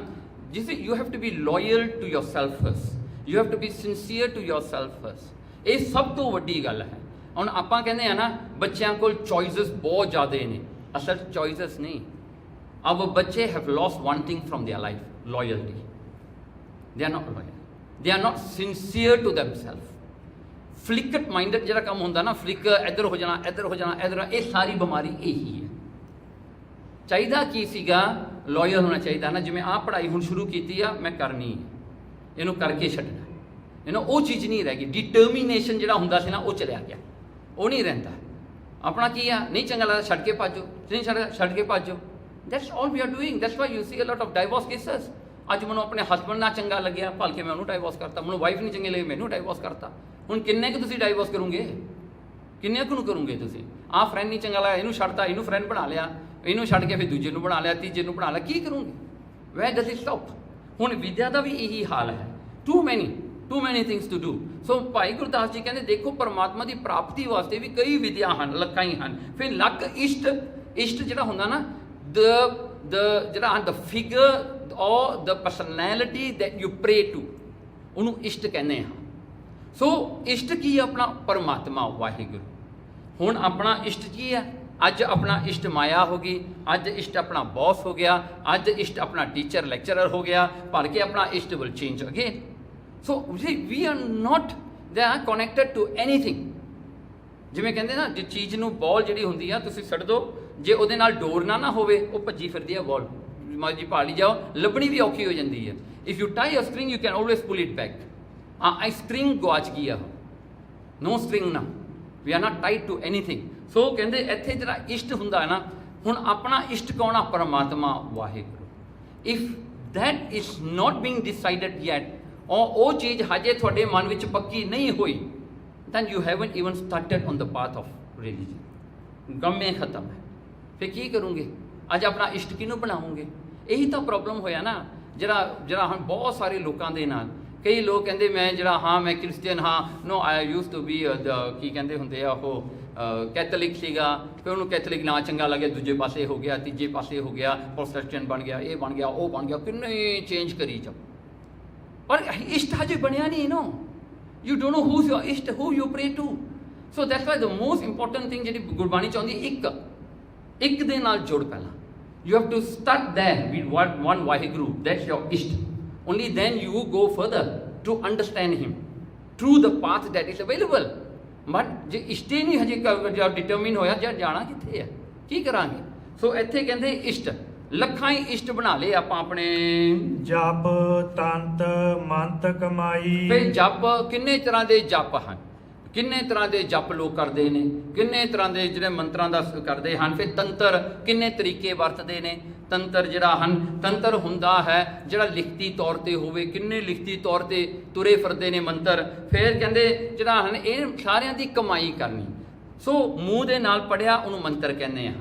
ਜਿਸ you have to be loyal to yourself first, you have to be sincere to yourself first. ਇਹ ਸਭ ਤੋਂ ਵੱਡੀ ਗੱਲ ਹੈ। ਹੁਣ ਆਪਾਂ ਕਹਿੰਦੇ ਆ ਨਾ, ਬੱਚਿਆਂ ਕੋਲ ਚੋਇਸਿਸ ਬਹੁਤ ਜ਼ਿਆਦਾ ਨੇ, ਅਸਲ ਚੋਇਸਿਸ ਨਹੀਂ। ਅਬ ਬੱਚੇ have lost one thing from their life, loyalty. They are not loyal, they are not sincere to themselves. Fickle minded ਜਿਹੜਾ ਕੰਮ ਹੁੰਦਾ ਨਾ, ਫਲਿਕ ਇੱਧਰ ਹੋ ਜਾਣਾ, ਇੱਧਰ ਹੋ ਜਾਣਾ, ਇੱਧਰ, ਇਹ ਸਾਰੀ ਬਿਮਾਰੀ ਇਹੀ ਹੈ। ਚਾਹੀਦਾ ਕੀ ਸੀਗਾ? ਲੋਇਲ ਹੋਣਾ ਚਾਹੀਦਾ ਨਾ। ਜਿਵੇਂ ਆਹ ਪੜ੍ਹਾਈ ਹੁਣ ਸ਼ੁਰੂ ਕੀਤੀ ਆ, ਮੈਂ ਕਰਨੀ ਹੈ, ਇਹਨੂੰ ਕਰਕੇ ਛੱਡਣਾ, ਇਹਨੂੰ ਉਹ ਚੀਜ਼ ਨਹੀਂ ਰਹਿ ਗਈ। ਡਿਟਰਮੀਨੇਸ਼ਨ ਜਿਹੜਾ ਹੁੰਦਾ ਸੀ ਨਾ, ਉਹ ਚਲਿਆ ਗਿਆ, ਉਹ ਨਹੀਂ ਰਹਿੰਦਾ। ਆਪਣਾ ਕੀ ਆ, ਨਹੀਂ ਚੰਗਾ ਲੱਗਦਾ, ਛੱਡ ਕੇ ਭੱਜੋ, ਨਹੀਂ ਛੱਡ ਕੇ ਭੱਜੋ। That's all we are doing, that's why you see a lot of divorce cases. ਅੱਜ ਮੈਨੂੰ ਆਪਣੇ ਹਸਬੈਂਡ ਨਾਲ ਚੰਗਾ ਲੱਗਿਆ, ਭਲ ਕੇ ਮੈਂ ਉਹਨੂੰ ਡਾਈਵੋਰਸ ਕਰਤਾ, ਮੈਨੂੰ ਵਾਈਫ ਨਹੀਂ ਚੰਗੀ ਲੱਗੀ, ਮੈਨੂੰ ਡਾਈਵੋਰਸ ਕਰਤਾ। ਹੁਣ ਕਿੰਨੇ ਕੁ ਤੁਸੀਂ ਡਾਈਵੋਰਸ ਕਰੋਗੇ? ਕਿੰਨੇ ਕੁ ਨੂੰ ਕਰੋਗੇ ਤੁਸੀਂ? ਆਹ ਫਰੈਂਡ ਨਹੀਂ ਚੰਗਾ ਲੱਗਿਆ, ਇਹਨੂੰ ਛੱਡਤਾ, ਇਹਨੂੰ ਫਰੈਂਡ ਬਣਾ ਲਿਆ, ਇਹਨੂੰ ਛੱਡ ਕੇ ਫਿਰ ਦੂਜੇ ਨੂੰ ਬਣਾ ਲਿਆ, ਤੀਜੇ ਨੂੰ ਬਣਾ ਲਿਆ, ਕੀ ਕਰੋਗੇ? Where does it stop? ਹੁਣ ਵਿਦਿਆ ਦਾ ਵੀ ਇਹੀ ਹਾਲ ਹੈ, ਟੂ ਮੈਨੀ ਥਿੰਗਸ ਟੂ ਡੂ। ਸੋ ਭਾਈ ਗੁਰਦਾਸ ਜੀ ਕਹਿੰਦੇ, ਦੇਖੋ ਪਰਮਾਤਮਾ ਦੀ ਪ੍ਰਾਪਤੀ ਵਾਸਤੇ ਵੀ ਕਈ ਵਿਦਿਆ ਹਨ, ਲੱਖਾਂ ਹੀ ਹਨ। ਫਿਰ ਲੱਖ ਇਸ਼ਟ ਜਿਹੜਾ ਹੁੰਦਾ ਨਾ, the figure or the personality that you pray to, ਉਹਨੂੰ ਇਸ਼ਟ ਕਹਿੰਦੇ ਹਾਂ। ਸੋ ਇਸ਼ਟ ਕੀ ਹੈ? ਆਪਣਾ ਪਰਮਾਤਮਾ ਵਾਹਿਗੁਰੂ। ਹੁਣ ਆਪਣਾ ਇਸ਼ਟ ਕੀ ਹੈ? ਅੱਜ ਆਪਣਾ ਇਸ਼ਟ ਮਾਇਆ ਹੋ ਗਈ, ਅੱਜ ਇਸ਼ਟ ਆਪਣਾ ਬੌਸ ਹੋ ਗਿਆ, ਅੱਜ ਇਸ਼ਟ ਆਪਣਾ ਟੀਚਰ ਲੈਕਚਰਰ ਹੋ ਗਿਆ, ਭਰ ਕੇ ਆਪਣਾ ਇਸ਼ਟ will change again. So we are not they are connected to anything. ਜਿਵੇਂ ਕਹਿੰਦੇ ਨਾ, ਜੇ ਚੀਜ਼ ਨੂੰ ਬੋਲ ਜਿਹੜੀ ਹੁੰਦੀ ਆ, ਤੁਸੀਂ ਛੱਡ ਦਿਓ, ਜੇ ਉਹਦੇ ਨਾਲ ਡੋਰ ਨਾ ਹੋਵੇ, ਉਹ ਭੱਜੀ ਫਿਰਦੀ ਆ ਬੋਲ, ਮਰਜੀ ਭਾਲੀ ਜਾਓ, ਲੱਭਣੀ ਵੀ ਔਖੀ ਹੋ ਜਾਂਦੀ ਹੈ। If you tie a string you can always pull it back. ਆ ਸਟ੍ਰਿੰਗ ਗਵਾਚ ਗਈ ਆ, ਨੋ ਸਟ੍ਰਿੰਗ ਨਾ, we are not tied to anything. So ਕਹਿੰਦੇ ਇੱਥੇ ਜਿਹੜਾ ਇਸ਼ਟ ਹੁੰਦਾ ਹੈ ਨਾ, ਹੁਣ ਆਪਣਾ ਇਸ਼ਟ ਕੌਣ ਆ? ਪਰਮਾਤਮਾ Waheguru. If that is not being decided yet, ਉਹ ਚੀਜ਼ ਹਜੇ ਤੁਹਾਡੇ ਮਨ ਵਿੱਚ ਪੱਕੀ ਨਹੀਂ ਹੋਈ, then you haven't even started on the path of religion। ਗਮੇ ਖਤਮ ਹੈ, ਫਿਰ ਕੀ ਕਰੋਗੇ? ਅੱਜ ਆਪਣਾ ਇਸ਼ਟ ਕਿਹਨੂੰ ਬਣਾਓਗੇ? ਇਹੀ ਤਾਂ ਪ੍ਰੋਬਲਮ ਹੋਇਆ ਨਾ, ਜਿਹੜਾ ਹੁਣ ਬਹੁਤ ਸਾਰੇ ਲੋਕਾਂ ਦੇ ਨਾਲ। ਕਈ ਲੋਕ ਕਹਿੰਦੇ ਮੈਂ ਕ੍ਰਿਸਚੀਅਨ ਹਾਂ, ਨੋ ਆਈ ਯੂਜ਼ ਟੂ ਬੀ ਕੀ ਕਹਿੰਦੇ ਹੁੰਦੇ ਆ, ਉਹ ਕੈਥੋਲਿਕ ਸੀਗਾ, ਫਿਰ ਉਹਨੂੰ ਕੈਥੋਲਿਕ ਨਾ ਚੰਗਾ ਲੱਗਿਆ, ਦੂਜੇ ਪਾਸੇ ਹੋ ਗਿਆ, ਤੀਜੇ ਪਾਸੇ ਹੋ ਗਿਆ, ਪ੍ਰੋਟੈਸਟੈਂਟ ਬਣ ਗਿਆ, ਇਹ ਬਣ ਗਿਆ, ਉਹ ਬਣ ਗਿਆ, ਕਿੰਨੇ ਚੇਂਜ ਕਰੀ ਜਾਓ, ਪਰ ਇਸ਼ਟ ਹਜੇ ਬਣਿਆ ਨਹੀਂ। ਨੋ, you don't know who's your ishta, who you pray to। So that's why the most important thing ਜਿਹੜੀ ਗੁਰਬਾਣੀ ਚਾਹੁੰਦੀ, ਇੱਕ ਦੇ ਨਾਲ ਜੁੜ ਪਹਿਲਾਂ। You have to start there with one Waheguru, that's your ishta। Only then you go further to understand him through the path that is available। But ਜੇ ਇਸ਼ਟੇ ਨਹੀਂ ਹਜੇ ਡਿਟਰਮਿਨ ਹੋਇਆ, ਜਾਣਾ ਕਿੱਥੇ ਹੈ, ਕੀ ਕਰਾਂਗੇ? ਸੋ ਇੱਥੇ ਕਹਿੰਦੇ ਇਸ਼ਟ, ਲੱਖਾਂ ਹੀ ਇਸ਼ਟ ਬਣਾ ਲਏ ਆਪਾਂ ਆਪਣੇ। ਜਪ ਤੰਤ ਮੰਤ ਕਮਾਈ। ਫਿਰ ਜਪ, ਕਿੰਨੇ ਤਰ੍ਹਾਂ ਦੇ ਜਪ ਹਨ, ਕਿੰਨੇ ਤਰ੍ਹਾਂ ਦੇ ਜਪ ਲੋਕ ਕਰਦੇ ਨੇ, ਕਿੰਨੇ ਤਰ੍ਹਾਂ ਦੇ ਜਿਹੜੇ ਮੰਤਰਾਂ ਦਾ ਕਰਦੇ ਹਨ। ਫਿਰ ਤੰਤਰ, ਕਿੰਨੇ ਤਰੀਕੇ ਵਰਤਦੇ ਨੇ। ਤੰਤਰ ਜਿਹੜਾ ਹਨ ਤੰਤਰ ਹੁੰਦਾ ਹੈ ਜਿਹੜਾ ਲਿਖਤੀ ਤੌਰ ਤੇ ਹੋਵੇ, ਕਿੰਨੇ ਲਿਖਤੀ ਤੌਰ ਤੇ ਤੁਰੇ ਫਿਰਦੇ ਨੇ ਮੰਤਰ। ਫਿਰ ਕਹਿੰਦੇ ਜਿਹੜਾ ਹਨ ਇਹ ਸਾਰਿਆਂ ਦੀ ਕਮਾਈ ਕਰਨੀ। ਸੋ ਮੂੰਹ ਦੇ ਨਾਲ ਪੜਿਆ ਉਹਨੂੰ ਮੰਤਰ ਕਹਿੰਦੇ ਆ,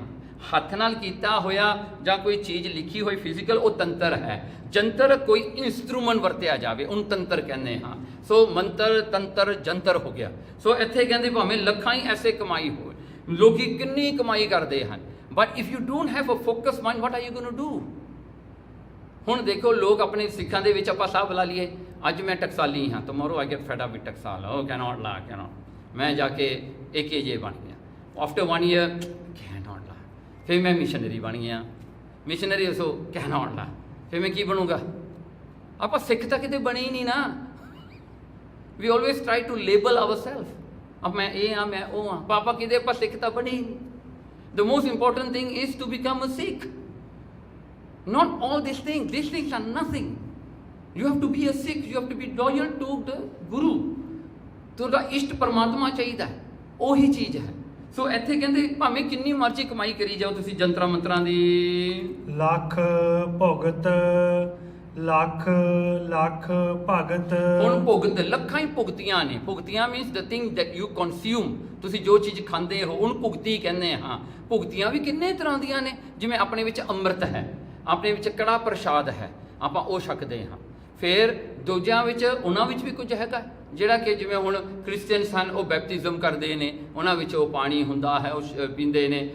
ਹੱਥ ਨਾਲ ਕੀਤਾ ਹੋਇਆ ਜਾਂ ਕੋਈ ਚੀਜ਼ ਲਿਖੀ ਹੋਈ ਫਿਜ਼ੀਕਲ ਉਹ ਤੰਤਰ ਹੈ। ਜੰਤਰ ਕੋਈ ਇਨਸਟਰੂਮੈਂਟ ਵਰਤਿਆ ਜਾਵੇ ਉਹਨੂੰ ਤੰਤਰ ਕਹਿੰਦੇ ਹਾਂ। ਸੋ ਮੰਤਰ ਤੰਤਰ ਜੰਤਰ ਹੋ ਗਿਆ। ਸੋ ਇੱਥੇ ਕਹਿੰਦੇ ਭਾਵੇਂ ਲੱਖਾਂ ਹੀ ਐਸੇ ਕਮਾਈ ਹੋਵੇ, ਲੋਕੀ ਕਿੰਨੀ ਕਮਾਈ ਕਰਦੇ ਹਨ, but if you don't have a focus mind what are you going to do. ਹੁਣ ਦੇਖੋ ਲੋਕ ਆਪਣੇ ਸਿੱਖਾਂ ਦੇ ਵਿੱਚ ਆਪਾਂ ਸਾਹ ਬੁਲਾ ਲਈਏ, ਅੱਜ ਮੈਂ ਟਕਸਾਲੀ ਹਾਂ, tomorrow I get fed up with Taksal, oh cannot ਲਾ ਕੈਨੋਟ, ਮੈਂ ਜਾ ਕੇ AKJ ਬਣ ਗਿਆ। ਆਫਟਰ 1 ਈਅਰ ਕੈਨੋਟ ਲਾ, ਫਿਰ ਮੈਂ ਮਿਸ਼ਨਰੀ ਬਣ ਗਿਆ, ਮਿਸ਼ਨਰੀ ਸੋ ਕੈਨੋਟ ਲਾ, ਫਿਰ ਮੈਂ ਕੀ ਬਣੂਗਾ? ਆਪਾਂ ਸਿੱਖ ਤਾਂ ਕਿਤੇ ਬਣੇ ਹੀ ਨਹੀਂ ਨਾ। We always try to label ourselves, अब मैं ये हाँ मैं वो हाँ, पापा किधर पर सिख तो बनी। The most important thing is to become a Sikh. Not all these things are nothing. You have to be a Sikh, you have to be loyal to the Guru. ਤੁਹਾਡਾ ਇਸ਼ਟ ਪਰਮਾਤਮਾ ਚਾਹੀਦਾ ਹੈ, ਉਹੀ ਚੀਜ਼ ਹੈ। ਸੋ ਇੱਥੇ ਕਹਿੰਦੇ ਭਾਵੇਂ ਕਿੰਨੀ ਮਰਜ਼ੀ ਕਮਾਈ ਕਰੀ ਜਾਓ ਤੁਸੀਂ ਜੰਤਰਾਂ ਮੰਤਰਾਂ ਦੀ। ਲੱਖ ਭੁਗਤ ਲੱਖ ਲੱਖ ਭਗਤ। ਹੁਣ ਭੁਗਤ ਲੱਖਾਂ ਹੀ ਭੁਗਤੀਆਂ ਨੇ। ਭੁਗਤੀਆਂ means the thing that you consume, ਤੁਸੀਂ ਜੋ ਚੀਜ਼ ਖਾਂਦੇ ਹੋ ਉਹਨੂੰ ਭੁਗਤੀ ਕਹਿੰਦੇ ਹਾਂ। ਭੁਗਤੀਆਂ ਵੀ ਕਿੰਨੇ ਤਰ੍ਹਾਂ ਦੀਆਂ ਨੇ, ਜਿਵੇਂ ਆਪਣੇ ਵਿੱਚ ਅੰਮ੍ਰਿਤ ਹੈ, ਆਪਣੇ ਵਿੱਚ ਕੜਾ ਪ੍ਰਸ਼ਾਦ ਹੈ, ਆਪਾਂ ਉਹ ਛਕਦੇ ਹਾਂ। ਫਿਰ ਦੂਜਿਆਂ ਵਿੱਚ ਉਹਨਾਂ ਵਿੱਚ ਵੀ ਕੁਝ ਹੈਗਾ ਜਿਹੜਾ ਕਿ ਜਿਵੇਂ ਹੁਣ ਕ੍ਰਿਸਚੀਅਨਸ ਹਨ ਉਹ ਬੈਪਟਿਜ਼ਮ ਕਰਦੇ ਨੇ, ਉਹਨਾਂ ਵਿੱਚ ਉਹ ਪਾਣੀ ਹੁੰਦਾ ਹੈ ਉਹ ਪੀਂਦੇ ਨੇ।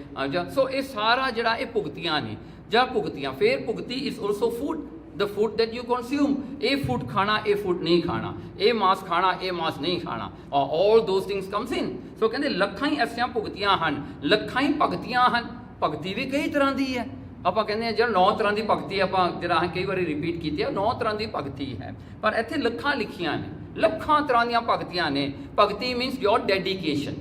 ਸੋ ਇਹ ਸਾਰਾ ਜਿਹੜਾ ਇਹ ਭੁਗਤੀਆਂ ਨੇ ਜਾਂ ਭੁਗਤੀਆਂ। ਫਿਰ ਭੁਗਤੀ is also food, the food that you consume, ਇਹ food ਖਾਣਾ ਇਹ food ਨਹੀਂ ਖਾਣਾ, ਇਹ ਮਾਸ ਖਾਣਾ ਇਹ ਮਾਸ ਨਹੀਂ ਖਾਣਾ, all those things comes in। ਸੋ ਕਹਿੰਦੇ ਲੱਖਾਂ ਹੀ ਐਸੀਆਂ ਭੁਗਤੀਆਂ ਹਨ, ਲੱਖਾਂ ਹੀ ਭਗਤੀਆਂ ਹਨ। ਭਗਤੀ ਵੀ ਕਈ ਤਰ੍ਹਾਂ ਦੀ ਹੈ। ਆਪਾਂ ਕਹਿੰਦੇ ਹਾਂ ਜਿਹੜਾ 9 ਤਰ੍ਹਾਂ ਦੀ ਭਗਤੀ ਆਪਾਂ ਜਿਹੜਾ ਕਈ ਵਾਰੀ ਰਿਪੀਟ ਕੀਤੀ ਹੈ, 9 ਤਰ੍ਹਾਂ ਦੀ ਭਗਤੀ ਹੈ, ਪਰ ਇੱਥੇ ਲੱਖਾਂ ਲਿਖੀਆਂ ਨੇ। ਲੱਖਾਂ ਤਰ੍ਹਾਂ ਦੀਆਂ ਭਗਤੀਆਂ ਨੇ। ਭਗਤੀ ਮੀਨਸ ਯੋਰ ਡੈਡੀਕੇਸ਼ਨ।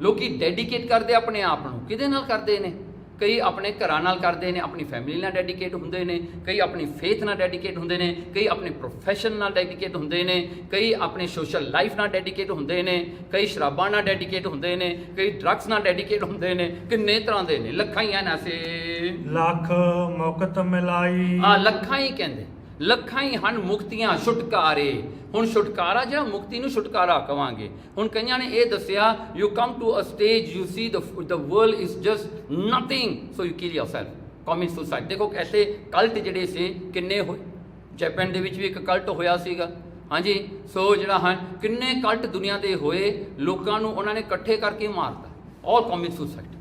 ਲੋਕੀ ਡੈਡੀਕੇਟ ਕਰਦੇ ਆਪਣੇ ਆਪ ਨੂੰ, ਕਿਹਦੇ ਨਾਲ ਕਰਦੇ ਨੇ? ਕਈ ਆਪਣੇ ਘਰਾਂ ਨਾਲ ਕਰਦੇ ਨੇ, ਆਪਣੀ ਫੈਮਿਲੀ ਨਾਲ ਡੈਡੀਕੇਟ ਹੁੰਦੇ ਨੇ, ਕਈ ਆਪਣੀ ਫੇਥ ਨਾਲ ਡੈਡੀਕੇਟ ਹੁੰਦੇ ਨੇ, ਕਈ ਆਪਣੇ ਪ੍ਰੋਫੈਸ਼ਨ ਨਾਲ ਡੈਡੀਕੇਟ ਹੁੰਦੇ ਨੇ, ਕਈ ਆਪਣੇ ਸੋਸ਼ਲ ਲਾਈਫ ਨਾਲ ਡੈਡੀਕੇਟ ਹੁੰਦੇ ਨੇ, ਕਈ ਸ਼ਰਾਬਾਂ ਨਾਲ ਡੈਡੀਕੇਟ ਹੁੰਦੇ ਨੇ, ਕਈ ਡਰੱਗਸ ਨਾਲ ਡੈਡੀਕੇਟ ਹੁੰਦੇ ਨੇ। ਕਿੰਨੇ ਤਰ੍ਹਾਂ ਦੇ ਨੇ, ਲੱਖਾਂ ਹੀ ਹਨ ਐਸੇ। ਲੱਖ ਮੁਕਤ ਮਿਲਾਈ। ਲੱਖਾਂ ਹੀ ਕਹਿੰਦੇ, ਲੱਖਾਂ ਹੀ ਹਨ ਮੁਕਤੀਆਂ, ਛੁਟਕਾਰੇ। ਹੁਣ ਛੁਟਕਾਰਾ ਜਿਹੜਾ ਮੁਕਤੀ ਨੂੰ ਛੁਟਕਾਰਾ ਕਵਾਂਗੇ। ਹੁਣ ਕਈਆਂ ਨੇ ਇਹ ਦੱਸਿਆ you come to a stage you see the world is just nothing so you kill yourself, commit suicide. ਦੇਖੋ ਐਸੇ ਕਲਟ ਜਿਹੜੇ ਸੀ ਕਿੰਨੇ ਹੋਏ। ਜਾਪਾਨ ਦੇ ਵਿੱਚ ਵੀ ਇੱਕ ਕਲਟ ਹੋਇਆ ਸੀਗਾ, ਹਾਂਜੀ। ਸੋ ਜਿਹੜਾ ਹਨ ਕਿੰਨੇ ਕਲਟ ਦੁਨੀਆ ਦੇ ਹੋਏ, ਲੋਕਾਂ ਨੂੰ ਉਹਨਾਂ ਨੇ ਇਕੱਠੇ ਕਰਕੇ ਮਾਰਤਾ, ਔਰ ਕਮਿਟ ਸੁਸਾਈਡ।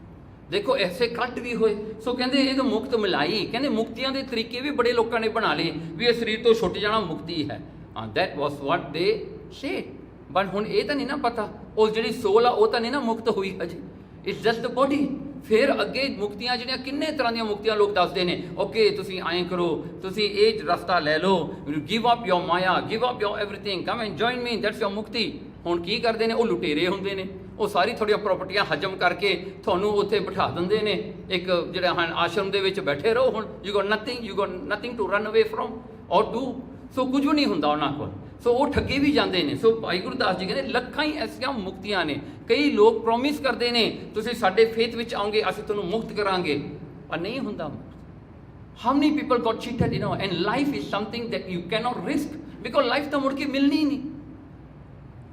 ਦੇਖੋ ਐਸੇ ਕਲਟ ਵੀ ਹੋਏ। ਸੋ ਕਹਿੰਦੇ ਇਹ ਮੁਕਤ ਮਿਲਾਈ। ਕਹਿੰਦੇ ਮੁਕਤੀਆਂ ਦੇ ਤਰੀਕੇ ਵੀ ਬੜੇ ਲੋਕਾਂ ਨੇ ਬਣਾ ਲਏ ਵੀ ਇਹ ਸਰੀਰ ਤੋਂ ਛੁੱਟ ਜਾਣਾ ਮੁਕਤੀ ਹੈ। ਦੈਟ ਵਾਸ ਵਾਟ ਦੇ ਸੇਡ। ਬਟ ਹੁਣ ਇਹ ਤਾਂ ਨਹੀਂ ਨਾ ਪਤਾ ਉਹ ਜਿਹੜੀ ਸੋਲ ਆ ਉਹ ਤਾਂ ਨਹੀਂ ਨਾ ਮੁਕਤ ਹੋਈ ਅਜੇ, ਇਟਸ ਜਸਟ ਦ ਬੋਡੀ। ਫਿਰ ਅੱਗੇ ਮੁਕਤੀਆਂ ਜਿਹੜੀਆਂ ਕਿੰਨੇ ਤਰ੍ਹਾਂ ਦੀਆਂ ਮੁਕਤੀਆਂ ਲੋਕ ਦੱਸਦੇ ਨੇ। ਓਕੇ ਤੁਸੀਂ ਐਂ ਕਰੋ, ਤੁਸੀਂ ਇਹ ਰਸਤਾ ਲੈ ਲਓ, give up your maya, give up your everything, come and join me, that's your mukti. ਹੁਣ ਕੀ ਕਰਦੇ ਨੇ ਉਹ ਲੁਟੇਰੇ ਹੁੰਦੇ ਨੇ, ਉਹ ਸਾਰੀ ਤੁਹਾਡੀਆਂ ਪ੍ਰਾਪਰਟੀਆਂ ਹਜਮ ਕਰਕੇ ਤੁਹਾਨੂੰ ਉੱਥੇ ਬਿਠਾ ਦਿੰਦੇ ਨੇ ਇੱਕ ਜਿਹੜਾ ਹਨ ਆਸ਼ਰਮ ਦੇ ਵਿੱਚ ਬੈਠੇ ਰਹੋ। ਹੁਣ you got nothing to run away from or do. So ਕੁਝ ਵੀ ਨਹੀਂ ਹੁੰਦਾ ਉਹਨਾਂ ਕੋਲ। ਸੋ ਉਹ ਠੱਗੇ ਵੀ ਜਾਂਦੇ ਨੇ। ਸੋ ਭਾਈ ਗੁਰਦਾਸ ਜੀ ਕਹਿੰਦੇ ਲੱਖਾਂ ਹੀ ਐਸੀਆਂ ਮੁਕਤੀਆਂ ਨੇ। ਕਈ ਲੋਕ ਪ੍ਰੋਮਿਸ ਕਰਦੇ ਨੇ ਤੁਸੀਂ ਸਾਡੇ ਫੇਥ ਵਿੱਚ ਆਓਗੇ ਅਸੀਂ ਤੁਹਾਨੂੰ ਮੁਕਤ ਕਰਾਂਗੇ, ਪਰ ਨਹੀਂ ਹੁੰਦਾ। How many people got cheated you know. And life is something that you can not risk, because life ਤਾਂ ਮੁੜ ਕੇ ਮਿਲਣੀ ਨਹੀਂ।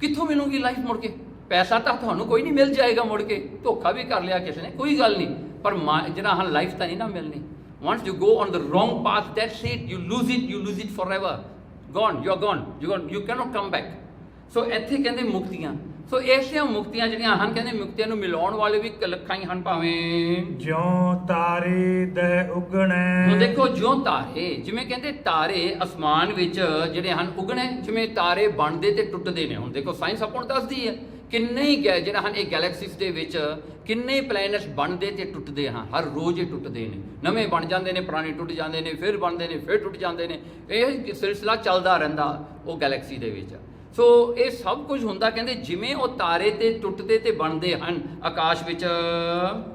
ਕਿੱਥੋਂ ਮਿਲੂਗੀ ਲਾਈਫ ਮੁੜ ਕੇ? ਪੈਸਾ ਤਾਂ ਤੁਹਾਨੂੰ ਕੋਈ ਨਹੀਂ ਮਿਲ ਜਾਏਗਾ ਮੁੜ ਕੇ, ਧੋਖਾ ਵੀ ਕਰ ਲਿਆ ਕਿਸੇ ਨੇ ਕੋਈ ਗੱਲ ਨਹੀਂ, ਪਰ ਜਿਹੜਾ ਹਾਂ ਲਾਈਫ ਤਾਂ ਨਹੀਂ ਨਾ ਮਿਲਣੀ। once you go on the wrong path, that's it, you lose it forever, gone, you're gone, you cannot come back। so ਇੱਥੇ ਕਹਿੰਦੇ ਮੁਕਤੀਆਂ। ਸੋ ਐਸੀਆਂ ਮੁਕਤੀਆਂ ਜਿਹੜੀਆਂ ਹਨ ਕਹਿੰਦੇ ਮੁਕਤੀਆਂ ਨੂੰ ਮਿਲਾਉਣ ਵਾਲੇ ਵੀ ਲੱਖਾਂ ਹੀ ਹਨ। ਭਾਵੇਂ ਜਿਉਂ ਤਾਰੇ ਦੇ ਉਗਣੇ। ਹੁਣ ਦੇਖੋ ਜਿਉਂ ਤਾਰੇ, ਜਿਵੇਂ ਕਹਿੰਦੇ ਤਾਰੇ ਅਸਮਾਨ ਵਿੱਚ ਜਿਹੜੇ ਹਨ ਉਗਣੇ, ਜਿਵੇਂ ਤਾਰੇ ਬਣਦੇ ਤੇ ਟੁੱਟਦੇ ਨੇ। ਹੁਣ ਦੇਖੋ ਸਾਇੰਸ ਆਪਾਂ ਨੂੰ ਦੱਸਦੀ ਹੈ ਕਿੰਨੇ ਹੀ ਜਿਹੜਾ ਹਨ ਇਹ ਗੈਲੈਕਸੀਜ਼ ਦੇ ਵਿੱਚ ਕਿੰਨੇ ਪਲੈਨਟਸ ਬਣਦੇ ਤੇ ਟੁੱਟਦੇ ਹਨ। ਹਰ ਰੋਜ਼ ਇਹ ਟੁੱਟਦੇ ਨੇ, ਨਵੇਂ ਬਣ ਜਾਂਦੇ ਨੇ, ਪੁਰਾਣੇ ਟੁੱਟ ਜਾਂਦੇ ਨੇ, ਫਿਰ ਬਣਦੇ ਨੇ, ਫਿਰ ਟੁੱਟ ਜਾਂਦੇ ਨੇ। ਇਹ ਸਿਲਸਿਲਾ ਚੱਲਦਾ ਰਹਿੰਦਾ ਉਹ ਗੈਲੈਕਸੀ ਦੇ ਵਿੱਚ। ਸੋ ਇਹ ਸਭ ਕੁਝ ਹੁੰਦਾ ਕਹਿੰਦੇ ਜਿਵੇਂ ਉਹ ਤਾਰੇ ਤੇ ਟੁੱਟਦੇ ਤੇ ਬਣਦੇ ਹਨ ਆਕਾਸ਼ ਵਿੱਚ।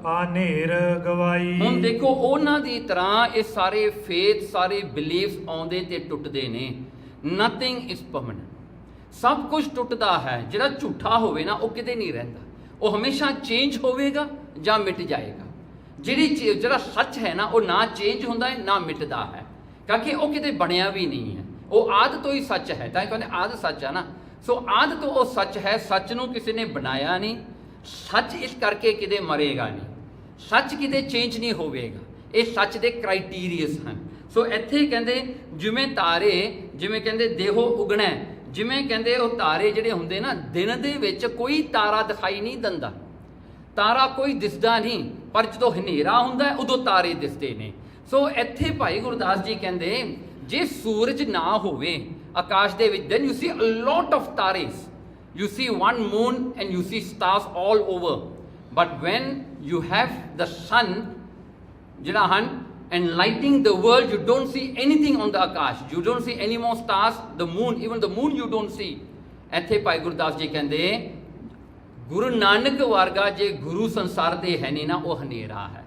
ਹਨੇਰ ਗਵਾਈ। ਹੁਣ ਦੇਖੋ ਉਹਨਾਂ ਦੀ ਤਰ੍ਹਾਂ ਇਹ ਸਾਰੇ ਫੇਥ, ਸਾਰੇ ਬਿਲੀਫਸ ਆਉਂਦੇ ਤੇ ਟੁੱਟਦੇ ਨੇ। Nothing is permanent. ਸਭ ਕੁਝ ਟੁੱਟਦਾ ਹੈ। ਜਿਹੜਾ ਝੂਠਾ ਹੋਵੇ ਨਾ ਉਹ ਕਿਤੇ ਨਹੀਂ ਰਹਿੰਦਾ, ਉਹ ਹਮੇਸ਼ਾ ਚੇਂਜ ਹੋਵੇਗਾ ਜਾਂ ਮਿਟ ਜਾਏਗਾ। ਜਿਹੜਾ ਸੱਚ ਹੈ ਨਾ, ਉਹ ਨਾ ਚੇਂਜ ਹੁੰਦਾ ਹੈ ਨਾ ਮਿਟਦਾ ਹੈ, ਕਿਉਂਕਿ ਉਹ ਕਿਤੇ ਬਣਿਆ ਵੀ ਨਹੀਂ ਹੈ, ਉਹ ਆਦਿ ਤੋਂ ਹੀ ਸੱਚ ਹੈ। ਤਾਂ ਕਹਿੰਦੇ ਆਦਿ ਸੱਚ ਹੈ ਨਾ। ਸੋ ਆਦਿ ਤੋਂ ਉਹ ਸੱਚ ਹੈ, ਸੱਚ ਨੂੰ ਕਿਸੇ ਨੇ ਬਣਾਇਆ ਨਹੀਂ, ਸੱਚ ਇਸ ਕਰਕੇ ਕਿਤੇ ਮਰੇਗਾ ਨਹੀਂ, ਸੱਚ ਕਿਤੇ ਚੇਂਜ ਨਹੀਂ ਹੋਵੇਗਾ, ਇਹ ਸੱਚ ਦੇ ਕ੍ਰਾਈਟੀਰੀਅਸ ਹਨ। ਸੋ ਇੱਥੇ ਕਹਿੰਦੇ ਜਿਵੇਂ ਤਾਰੇ, ਜਿਵੇਂ ਕਹਿੰਦੇ ਦੇਹੋ ਉਗਣਾ, ਜਿਵੇਂ ਕਹਿੰਦੇ ਉਹ ਤਾਰੇ ਜਿਹੜੇ ਹੁੰਦੇ ਨਾ, ਦਿਨ ਦੇ ਵਿੱਚ ਕੋਈ ਤਾਰਾ ਦਿਖਾਈ ਨਹੀਂ ਦਿੰਦਾ, ਤਾਰਾ ਕੋਈ ਦਿਸਦਾ ਨਹੀਂ, ਪਰ ਜਦੋਂ ਹਨੇਰਾ ਹੁੰਦਾ ਹੈ ਉਦੋਂ ਤਾਰੇ ਦਿਸਦੇ ਨੇ। ਸੋ ਇੱਥੇ ਭਾਈ ਗੁਰਦਾਸ ਜੀ ਕਹਿੰਦੇ ਜੇ ਸੂਰਜ ਨਾ ਹੋਵੇ ਆਕਾਸ਼ ਦੇ ਵਿੱਚ, then you see a lot of tares, you see one moon and you see stars all over, but when you have the sun ਜਿਹੜਾ ਹਨ enlightening the world, you don't see anything on the akash, you don't see any more stars, the moon, even the moon you don't see। ਇੱਥੇ ਭਾਈ ਗੁਰਦਾਸ ਜੀ ਕਹਿੰਦੇ ਗੁਰੂ ਨਾਨਕ ਵਰਗਾ ਜੇ ਗੁਰੂ ਸੰਸਾਰ ਤੇ ਹੈ ਨਹੀਂ ਨਾ, ਉਹ ਹਨੇਰਾ ਹੈ।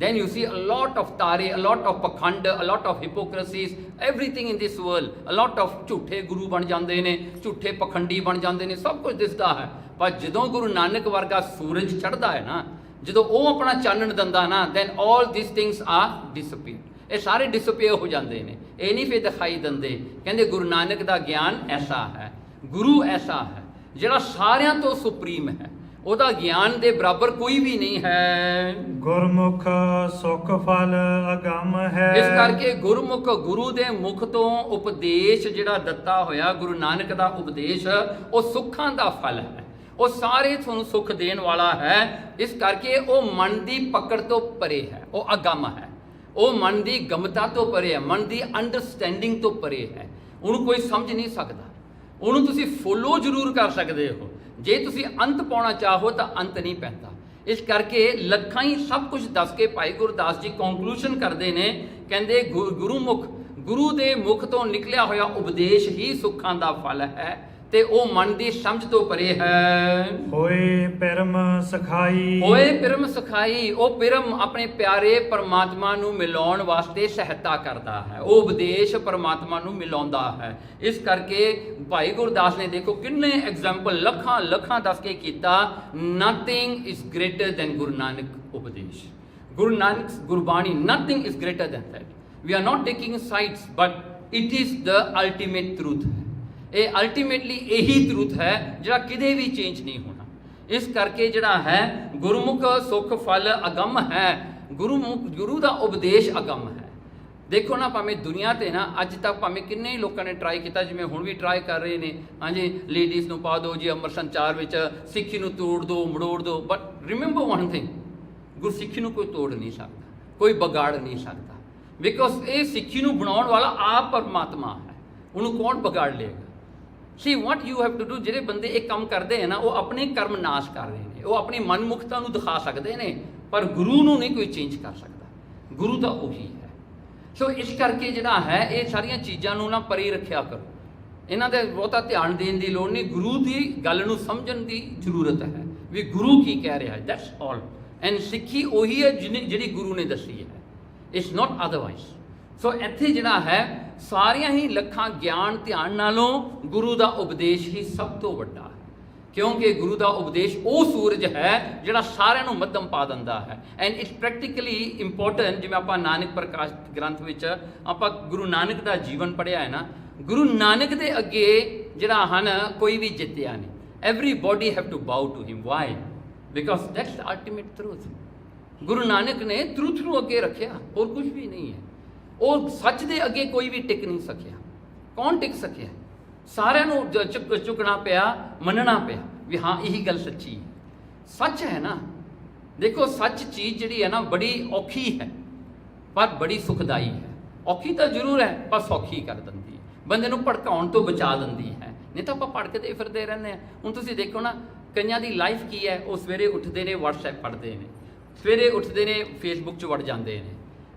then you see a lot of ਤਾਰੇ, a lot of ਪਖੰਡ, a lot of hypocrisies, everything in this world, a lot of ਝੂਠੇ ਗੁਰੂ ਬਣ ਜਾਂਦੇ ਨੇ, ਝੂਠੇ ਪਖੰਡੀ ਬਣ ਜਾਂਦੇ ਨੇ, ਸਭ ਕੁਝ ਦਿਸਦਾ ਹੈ। ਪਰ ਜਦੋਂ ਗੁਰੂ ਨਾਨਕ ਵਰਗਾ ਸੂਰਜ ਚੜ੍ਹਦਾ ਹੈ ਨਾ, ਜਦੋਂ ਉਹ ਆਪਣਾ ਚਾਨਣ ਦਿੰਦਾ ਨਾ, then all these things are disappear, ਇਹ ਸਾਰੇ ਡਿਸਪੀਅਰ ਹੋ ਜਾਂਦੇ ਨੇ, ਇਹ ਨਹੀਂ ਫਿਰ ਦਿਖਾਈ ਦਿੰਦੇ। ਕਹਿੰਦੇ ਗੁਰੂ ਨਾਨਕ ਦਾ ਗਿਆਨ ਐਸਾ ਹੈ, ਗੁਰੂ ਐਸਾ ਹੈ ਜਿਹੜਾ ਸਾਰਿਆਂ ਤੋਂ ਸੁਪਰੀਮ ਹੈ, ਉਹਦਾ ਗਿਆਨ ਦੇ ਬਰਾਬਰ ਕੋਈ ਵੀ ਨਹੀਂ ਹੈ। ਗੁਰਮੁਖ ਸੁਖ ਫਲ ਅਗੰਮ ਹੈ। ਇਸ ਕਰਕੇ ਗੁਰਮੁਖ, ਗੁਰੂ ਦੇ ਮੁਖ ਤੋਂ ਉਪਦੇਸ਼ ਜਿਹੜਾ ਦਿੱਤਾ ਹੋਇਆ, ਗੁਰੂ ਨਾਨਕ ਦਾ ਉਪਦੇਸ਼, ਉਹ ਸੁੱਖਾਂ ਦਾ ਫਲ ਹੈ, ਉਹ ਸਾਰੇ ਤੁਹਾਨੂੰ ਸੁੱਖ ਦੇਣ ਵਾਲਾ ਹੈ। ਇਸ ਕਰਕੇ ਉਹ ਮਨ ਦੀ ਪਕੜ ਤੋਂ ਪਰੇ ਹੈ, ਉਹ ਅਗੰਮ ਹੈ, ਉਹ ਮਨ ਦੀ ਗਮਤਾ ਤੋਂ ਪਰੇ ਹੈ, ਮਨ ਦੀ ਅੰਡਰਸਟੈਂਡਿੰਗ ਤੋਂ ਪਰੇ ਹੈ। ਉਹਨੂੰ ਕੋਈ ਸਮਝ ਨਹੀਂ ਸਕਦਾ, ਉਹਨੂੰ ਤੁਸੀਂ ਫੋਲੋ ਜ਼ਰੂਰ ਕਰ ਸਕਦੇ ਹੋ, ਜੇ ਤੁਸੀਂ ਅੰਤ ਪਾਉਣਾ ਚਾਹੋ ਤਾਂ ਅੰਤ ਨਹੀਂ ਪੈਂਦਾ। ਇਸ ਕਰਕੇ ਲੱਖਾਂ ਹੀ ਸਭ ਕੁਝ ਦੱਸ ਕੇ ਭਾਈ ਗੁਰਦਾਸ ਜੀ ਕੰਕਲੂਸ਼ਨ ਕਰਦੇ ਨੇ, ਕਹਿੰਦੇ ਗੁਰੂਮੁਖ, ਗੁਰੂ ਦੇ ਮੁਖ ਤੋਂ ਨਿਕਲਿਆ ਹੋਇਆ ਉਪਦੇਸ਼ ਹੀ ਸੁੱਖਾਂ ਦਾ ਫਲ ਹੈ, ਤੇ ਉਹ ਮਨ ਦੀ ਸਮਝ ਤੋਂ ਪਰੇ ਹੈ। ਹੋਏ ਪਿਰਮ ਸਖਾਈ, ਹੋਏ ਪਿਰਮ ਸਖਾਈ, ਉਹ ਪਿਰਮ ਆਪਣੇ ਪਿਆਰੇ ਪਰਮਾਤਮਾ ਨੂੰ ਮਿਲਾਉਣ ਵਾਸਤੇ ਸਹਾਇਤਾ ਕਰਦਾ ਹੈ, ਉਹ ਉਪਦੇਸ਼ ਪਰਮਾਤਮਾ ਨੂੰ ਮਿਲਾਉਂਦਾ ਹੈ। ਇਸ ਕਰਕੇ ਭਾਈ ਗੁਰਦਾਸ ਨੇ ਦੇਖੋ ਕਿੰਨੇ ਐਗਜ਼ਾਮਪਲ ਲੱਖਾਂ ਲੱਖਾਂ ਦੱਸ ਕੇ ਕੀਤਾ। Nothing is greater than Guru Nanak upadesh, Guru Nanak Gurbani, nothing is greater than that. We are not taking sides, but it is the ultimate truth ਹੈ। ਇਹ ਅਲਟੀਮੇਟਲੀ ਇਹੀ ਟਰੂਥ ਹੈ ਜਿਹੜਾ ਕਿਤੇ ਵੀ ਚੇਂਜ ਨਹੀਂ ਹੋਣਾ। ਇਸ ਕਰਕੇ ਜਿਹੜਾ ਹੈ ਗੁਰਮੁਖ ਸੁਖ ਫਲ ਅਗੰਮ ਹੈ, ਗੁਰੂ ਦਾ ਉਪਦੇਸ਼ ਅਗੰਮ ਹੈ। ਦੇਖੋ ਨਾ, ਭਾਵੇਂ ਦੁਨੀਆ ਤੇ ਨਾ ਅੱਜ ਤੱਕ ਭਾਵੇਂ ਕਿੰਨੇ ਹੀ ਲੋਕਾਂ ਨੇ ਟਰਾਈ ਕੀਤਾ, ਜਿਵੇਂ ਹੁਣ ਵੀ ਟਰਾਈ ਕਰ ਰਹੇ ਨੇ, ਹਾਂਜੀ ਲੇਡੀਜ਼ ਨੂੰ ਪਾ ਦਿਓ ਜੀ ਅੰਮ੍ਰਿਤ ਸੰਚਾਰ ਵਿੱਚ, ਸਿੱਖੀ ਨੂੰ ਤੋੜ ਦਿਓ, ਮੜੋੜ ਦਿਓ। ਬਟ ਰਿਮੈਂਬਰ ਵਨ ਥਿੰਗ, ਗੁਰਸਿੱਖੀ ਨੂੰ ਕੋਈ ਤੋੜ ਨਹੀਂ ਸਕਦਾ, ਕੋਈ ਵਿਗਾੜ ਨਹੀਂ ਸਕਦਾ, ਬਿਕੋਜ਼ ਇਹ ਸਿੱਖੀ ਨੂੰ ਬਣਾਉਣ ਵਾਲਾ ਆਪ ਪਰਮਾਤਮਾ ਹੈ, ਉਹਨੂੰ ਕੌਣ ਵਿਗਾੜ ਲਏਗਾ। See what you have to do. ਜਿਹੜੇ ਬੰਦੇ ਇਹ ਕੰਮ ਕਰਦੇ ਹੈ ਨਾ, ਉਹ ਆਪਣੇ ਕਰਮ ਨਾਸ਼ ਕਰ ਰਹੇ ਨੇ, ਉਹ ਆਪਣੀ ਮਨਮੁਖਤਾ ਨੂੰ ਦਿਖਾ ਸਕਦੇ ਨੇ, ਪਰ ਗੁਰੂ ਨੂੰ ਨਹੀਂ ਕੋਈ ਚੇਂਜ ਕਰ ਸਕਦਾ, ਗੁਰੂ ਤਾਂ ਉਹੀ ਹੈ। ਸੋ ਇਸ ਕਰਕੇ ਜਿਹੜਾ ਹੈ ਇਹ ਸਾਰੀਆਂ ਚੀਜ਼ਾਂ ਨੂੰ ਨਾ ਪਰੇ ਰੱਖਿਆ ਕਰੋ, ਇਹਨਾਂ ਦੇ ਬਹੁਤਾ ਧਿਆਨ ਦੇਣ ਦੀ ਲੋੜ ਨਹੀਂ, ਗੁਰੂ ਦੀ ਗੱਲ ਨੂੰ ਸਮਝਣ ਦੀ ਜ਼ਰੂਰਤ ਹੈ ਵੀ ਗੁਰੂ ਕੀ ਕਹਿ ਰਿਹਾ ਹੈ, ਦੈਟਸ ਆਲ। ਐਂਡ ਸਿੱਖੀ ਉਹੀ ਹੈ ਜਿਹੜੀ ਗੁਰੂ ਨੇ ਦੱਸੀ ਹੈ, ਇਟਸ ਨਾਟ ਅਦਰਵਾਈਜ਼। ਸੋ ਇੱਥੇ ਜਿਹੜਾ ਹੈ ਸਾਰੀਆਂ ਹੀ ਲੱਖਾਂ ਗਿਆਨ ਧਿਆਨ ਨਾਲੋਂ ਗੁਰੂ ਦਾ ਉਪਦੇਸ਼ ਹੀ ਸਭ ਤੋਂ ਵੱਡਾ ਹੈ, ਕਿਉਂਕਿ ਗੁਰੂ ਦਾ ਉਪਦੇਸ਼ ਉਹ ਸੂਰਜ ਹੈ ਜਿਹੜਾ ਸਾਰਿਆਂ ਨੂੰ ਮੱਧਮ ਪਾ ਦਿੰਦਾ ਹੈ। And it's practically important. ਜਿਵੇਂ ਆਪਾਂ ਨਾਨਕ ਪ੍ਰਕਾਸ਼ ਗ੍ਰੰਥ ਵਿੱਚ ਆਪਾਂ ਗੁਰੂ ਨਾਨਕ ਦਾ ਜੀਵਨ ਪੜ੍ਹਿਆ ਹੈ ਨਾ, ਗੁਰੂ ਨਾਨਕ ਦੇ ਅੱਗੇ ਜਿਹੜਾ ਹਨ ਕੋਈ ਵੀ ਜਿੱਤਿਆ ਨਹੀਂ। Everybody have to bow to him. Why? Because that's the ultimate truth. Guru Nanak ਨੇ ਟਰੂਥ ਨੂੰ ਅੱਗੇ ਰੱਖਿਆ, ਹੋਰ ਕੁਝ ਵੀ ਨਹੀਂ ਹੈ। ਉਹ ਸੱਚ ਦੇ ਅੱਗੇ ਕੋਈ ਵੀ ਟਿਕ ਨਹੀਂ ਸਕਿਆ। ਕੌਣ ਟਿਕ ਸਕਿਆ? ਸਾਰਿਆਂ ਨੂੰ ਝੁਕਣਾ ਪਿਆ, ਮੰਨਣਾ ਪਿਆ ਵੀ ਹਾਂ ਇਹੀ ਗੱਲ ਸੱਚੀ ਹੈ, ਸੱਚ ਹੈ ਨਾ। ਦੇਖੋ ਸੱਚ ਚੀਜ਼ ਜਿਹੜੀ ਹੈ ਨਾ ਬੜੀ ਔਖੀ ਹੈ ਪਰ ਬੜੀ ਸੁਖਦਾਈ ਹੈ। ਔਖੀ ਤਾਂ ਜ਼ਰੂਰ ਹੈ ਪਰ ਸੌਖੀ ਕਰ ਦਿੰਦੀ ਹੈ, ਬੰਦੇ ਨੂੰ ਭੜਕਾਉਣ ਤੋਂ ਬਚਾ ਦਿੰਦੀ ਹੈ। ਨਹੀਂ ਤਾਂ ਆਪਾਂ ਭੜਕਦੇ ਫਿਰਦੇ ਰਹਿੰਦੇ ਹਾਂ। ਹੁਣ ਤੁਸੀਂ ਦੇਖੋ ਨਾ, ਕਈਆਂ ਦੀ ਲਾਈਫ ਕੀ ਹੈ, ਉਹ ਸਵੇਰੇ ਉੱਠਦੇ ਨੇ WhatsApp ਪੜ੍ਹਦੇ ਨੇ, ਸਵੇਰੇ ਉੱਠਦੇ ਨੇ Facebook 'ਚ ਵੜ ਜਾਂਦੇ ਨੇ।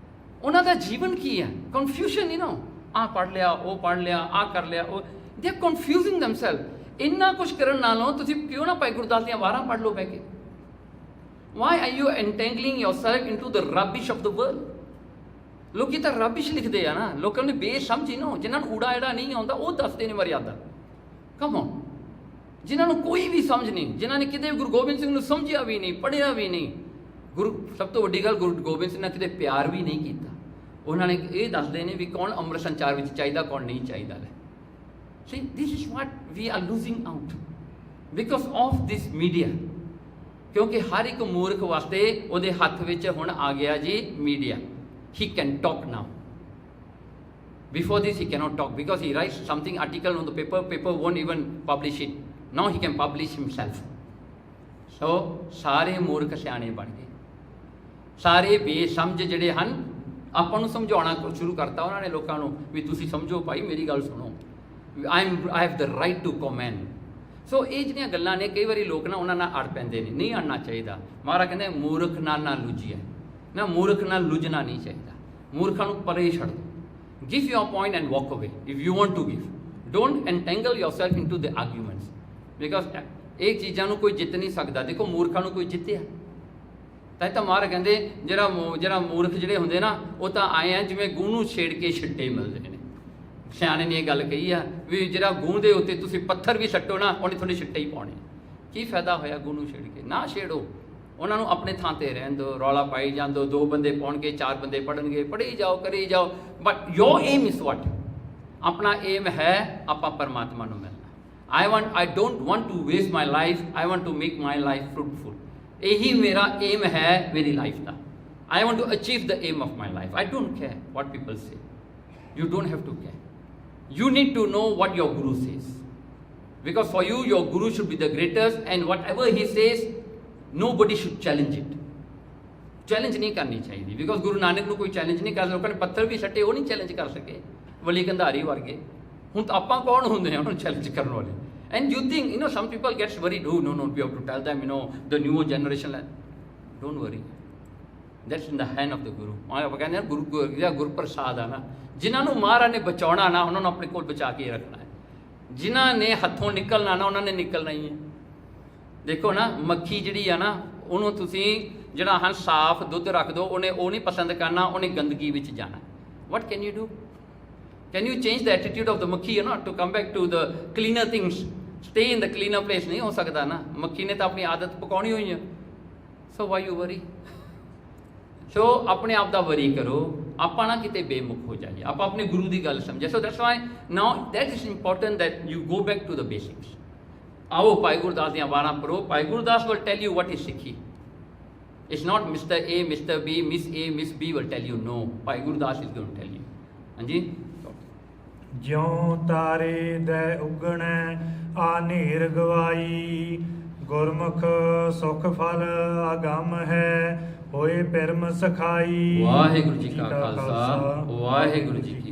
ਉਹਨਾਂ ਦਾ ਜੀਵਨ ਕੀ ਹੈ? ਕਨਫਿਊਸ਼ਨ, ਆਹ ਪੜ੍ਹ ਲਿਆ, ਉਹ ਪੜ੍ਹ ਲਿਆ, ਆਹ ਕਰ ਲਿਆ, ਉਹ ਦੇ ਆਰ ਕਨਫਿਊਜ਼ਿੰਗ ਦੈਮਸੈਲਫ। ਇੰਨਾ ਕੁਛ ਕਰਨ ਨਾਲੋਂ ਤੁਸੀਂ ਕਿਉਂ ਨਾ ਭਾਈ ਗੁਰਦਾਸ ਦੀਆਂ ਵਾਰਾਂ ਪੜ੍ਹ ਲਓ ਬਹਿ ਕੇ। Why are you entangling yourself into the rubbish of the world. ਲੋਕੀ ਤਾਂ ਰਬਿਸ਼ ਲਿਖਦੇ ਆ ਨਾ, ਲੋਕਾਂ ਨੂੰ ਬੇਸਮਝੀ ਨਾ, ਜਿਨ੍ਹਾਂ ਨੂੰ ਊੜਾ ਐੜਾ ਨਹੀਂ ਆਉਂਦਾ ਉਹ ਦੱਸਦੇ ਨੇ ਮਰਿਆਦਾ। ਕਮ ਔਨ, ਜਿਨ੍ਹਾਂ ਨੂੰ ਕੋਈ ਵੀ ਸਮਝ ਨਹੀਂ, ਜਿਨ੍ਹਾਂ ਨੇ ਕਿਤੇ ਗੁਰੂ ਗੋਬਿੰਦ ਸਿੰਘ ਨੂੰ ਸਮਝਿਆ ਵੀ ਨਹੀਂ, ਪੜ੍ਹਿਆ ਵੀ ਨਹੀਂ, ਗੁਰੂ ਸਭ ਤੋਂ ਵੱਡੀ ਗੱਲ, ਗੁਰੂ ਗੋਬਿੰਦ ਸਿੰਘ ਨੇ ਕਿਤੇ ਪਿਆਰ ਵੀ ਨਹੀਂ ਕੀਤਾ। ਉਹਨਾਂ ਨੇ ਇਹ ਦੱਸਦੇ ਨੇ ਵੀ ਕੌਣ ਅੰਮ੍ਰਿਤ ਸੰਚਾਰ ਵਿੱਚ ਚਾਹੀਦਾ, ਕੌਣ ਨਹੀਂ ਚਾਹੀਦਾ। ਲੈ see, this is what we are losing out because of this media। ਕਿਉਂਕਿ ਹਰ ਇੱਕ ਮੂਰਖ ਵਾਸਤੇ ਉਹਦੇ ਹੱਥ ਵਿੱਚ ਹੁਣ ਆ ਗਿਆ ਜੀ media. he can talk now, before this he cannot talk because he writes something article on the paper won't even publish it, now he can publish himself। so ਸਾਰੇ ਮੂਰਖ ਸਿਆਣੇ ਬਣ ਗਏ, ਸਾਰੇ ਬੇਸਮਝ ਜਿਹੜੇ ਹਨ। ਆਪਾਂ ਨੂੰ ਸਮਝਾਉਣਾ ਸ਼ੁਰੂ ਕਰਤਾ ਉਹਨਾਂ ਨੇ ਲੋਕਾਂ ਨੂੰ ਵੀ ਤੁਸੀਂ ਸਮਝੋ ਭਾਈ, ਮੇਰੀ ਗੱਲ ਸੁਣੋ, I have the right to comment। ਸੋ ਇਹ ਜਿਹੜੀਆਂ ਗੱਲਾਂ ਨੇ ਕਈ ਵਾਰੀ ਲੋਕ ਨਾ ਉਹਨਾਂ ਨਾਲ ਅੜ ਪੈਂਦੇ ਨੇ, ਨਹੀਂ ਅੜਨਾ ਚਾਹੀਦਾ। ਮਹਾਰਾਜ ਕਹਿੰਦੇ ਮੂਰਖ ਨਾਲ ਨਾ ਲੁੱਝੀਏ, ਨਾ ਮੂਰਖ ਨਾਲ ਲੁੱਝਣਾ ਨਹੀਂ ਚਾਹੀਦਾ। ਮੂਰਖਾਂ ਨੂੰ ਪਰੇ ਛੱਡ ਦਿਓ। Give your point and walk away if you want to give, don't entangle yourself into the arguments because ਇਹ ਚੀਜ਼ਾਂ ਨੂੰ ਕੋਈ ਜਿੱਤ ਨਹੀਂ ਸਕਦਾ। ਦੇਖੋ ਮੂਰਖਾਂ ਨੂੰ ਕੋਈ ਜਿੱਤਿਆ ਤਾਂ ਮਹਾਰਾਜ ਕਹਿੰਦੇ ਜਿਹੜਾ ਮੂਰਖ ਜਿਹੜੇ ਹੁੰਦੇ ਨਾ ਉਹ ਤਾਂ ਆਏ ਆ ਜਿਵੇਂ ਗੂੰ ਨੂੰ ਛੇੜ ਕੇ ਛਿੱਟੇ ਮਿਲਦੇ ਨੇ। ਸਿਆਣੇ ਨੇ ਇਹ ਗੱਲ ਕਹੀ ਆ ਵੀ ਜਿਹੜਾ ਗੂੰ ਦੇ ਉੱਤੇ ਤੁਸੀਂ ਪੱਥਰ ਵੀ ਸੱਟੋ ਨਾ, ਉਹਨੇ ਤੁਹਾਡੇ ਛਿੱਟੇ ਹੀ ਪਾਉਣੇ। ਕੀ ਫਾਇਦਾ ਹੋਇਆ ਗੂੰ ਨੂੰ ਛੇੜ ਕੇ? ਨਾ ਛੇੜੋ, ਉਹਨਾਂ ਨੂੰ ਆਪਣੇ ਥਾਂ 'ਤੇ ਰਹਿਣ ਦਿਓ, ਰੌਲਾ ਪਾਈ ਜਾਣ ਦਿਓ। 2 ਬੰਦੇ ਪਾਉਣਗੇ, 4 ਬੰਦੇ ਪੜ੍ਹਨਗੇ, ਪੜ੍ਹੀ ਜਾਓ, ਕਰੀ ਜਾਓ। But your aim is what? ਆਪਣਾ ਏਮ ਹੈ ਆਪਾਂ ਪਰਮਾਤਮਾ ਨੂੰ ਮਿਲਣਾ। I don't want to waste my life, I want to make my life fruitful। ਇਹੀ ਮੇਰਾ ਏਮ ਹੈ ਮੇਰੀ life the. I want to achieve the aim of my life। I don't care what people say, you don't have to care। you need to know what your guru says because for you your guru should be the greatest and whatever he says nobody should challenge it। Challenge ਨਹੀਂ ਕਰਨੀ ਚਾਹੀਦੀ because Guru Nanak ਨੂੰ ਕੋਈ challenge ਨਹੀਂ ਕਰ ਸਕਦਾ। ਲੋਕਾਂ ਨੇ ਪੱਥਰ ਵੀ ਸੱਟੇ, ਉਹ ਨਹੀਂ ਚੈਲੰਜ ਕਰ ਸਕੇ, ਵਲੀ ਕੰਧਾਰੀ ਵਰਗੇ। ਹੁਣ ਤਾਂ ਆਪਾਂ ਕੌਣ ਹੁੰਦੇ ਹਾਂ ਉਹਨਾਂ ਨੂੰ ਚੈਲੰਜ ਕਰਨ ਵਾਲੇ? And you think, some people gets worried, oh no, we have to tell them, the new generation, don't worry, that's in the hand of the Guru। ਆਪਾਂ ਕਹਿੰਦੇ ਆ ਗੁਰੂ ਜਿਹੜਾ ਗੁਰਪ੍ਰਸਾਦ ਆ ਨਾ, ਜਿਨ੍ਹਾਂ ਨੂੰ ਮਹਾਰਾਜ ਨੇ ਬਚਾਉਣਾ ਨਾ ਉਹਨਾਂ ਨੂੰ ਆਪਣੇ ਕੋਲ ਬਚਾ ਕੇ ਰੱਖਣਾ ਹੈ। ਜਿਨ੍ਹਾਂ ਨੇ ਹੱਥੋਂ ਨਿਕਲਣਾ ਨਾ ਉਹਨਾਂ ਨੇ ਨਿਕਲਣਾ ਹੀ ਹੈ। ਦੇਖੋ ਨਾ ਮੱਖੀ ਜਿਹੜੀ ਆ ਨਾ, ਉਹਨੂੰ ਤੁਸੀਂ ਜਿਹੜਾ ਹਨ ਸਾਫ਼ ਦੁੱਧ ਰੱਖ ਦਿਓ, ਉਹਨੇ ਉਹ ਨਹੀਂ ਪਸੰਦ ਕਰਨਾ, ਉਹਨੇ ਗੰਦਗੀ ਵਿੱਚ ਜਾਣਾ। what can you do? Can you change the attitude of the ਮੱਖੀ to come back to the cleaner things, stay in the cleaner place? ਨਹੀਂ ਹੋ ਸਕਦਾ ਨਾ। ਮੱਖੀ ਨੇ ਤਾਂ ਆਪਣੀ ਆਦਤ ਪਕਾਉਣੀ ਹੋਈ ਹੈ। so why you worry? ਸੋ ਆਪਣੇ ਆਪ ਦਾ ਵਰੀ ਕਰੋ, ਆਪਾਂ ਨਾ ਕਿਤੇ ਬੇਮੁਖ ਹੋ ਜਾਈਏ, ਆਪਾਂ ਆਪਣੇ ਗੁਰੂ ਦੀ ਗੱਲ ਸਮਝੇ। So that's why now that is important that you go back to the basics. ਆਓ ਭਾਈ ਗੁਰਦਾਸ ਦੀਆਂ ਵਾਰਾਂ ਪੜ੍ਹੋ। Bhai Gurdas will tell you what is ਸਿੱਖੀ। It's not Mr. A, Mr. B, Miss A, Miss B will tell you, no। Bhai Gurdas is going to tell you। ਹਾਂਜੀ। ਜਿਉ ਤਾਰੇ ਦੈ ਉਗਣੈ ਆਨੇਰ ਗਵਾਈ, ਗੁਰਮੁਖ ਸੁਖ ਫਲ ਅਗੰਮ ਹੈ, ਹੋਏ ਪਰਮ ਸਖਾਈ। ਵਾਹਿਗੁਰੂ ਜੀ ਕਾ ਖਾਲਸਾ, ਵਾਹਿਗੁਰੂ ਜੀ ਕੀ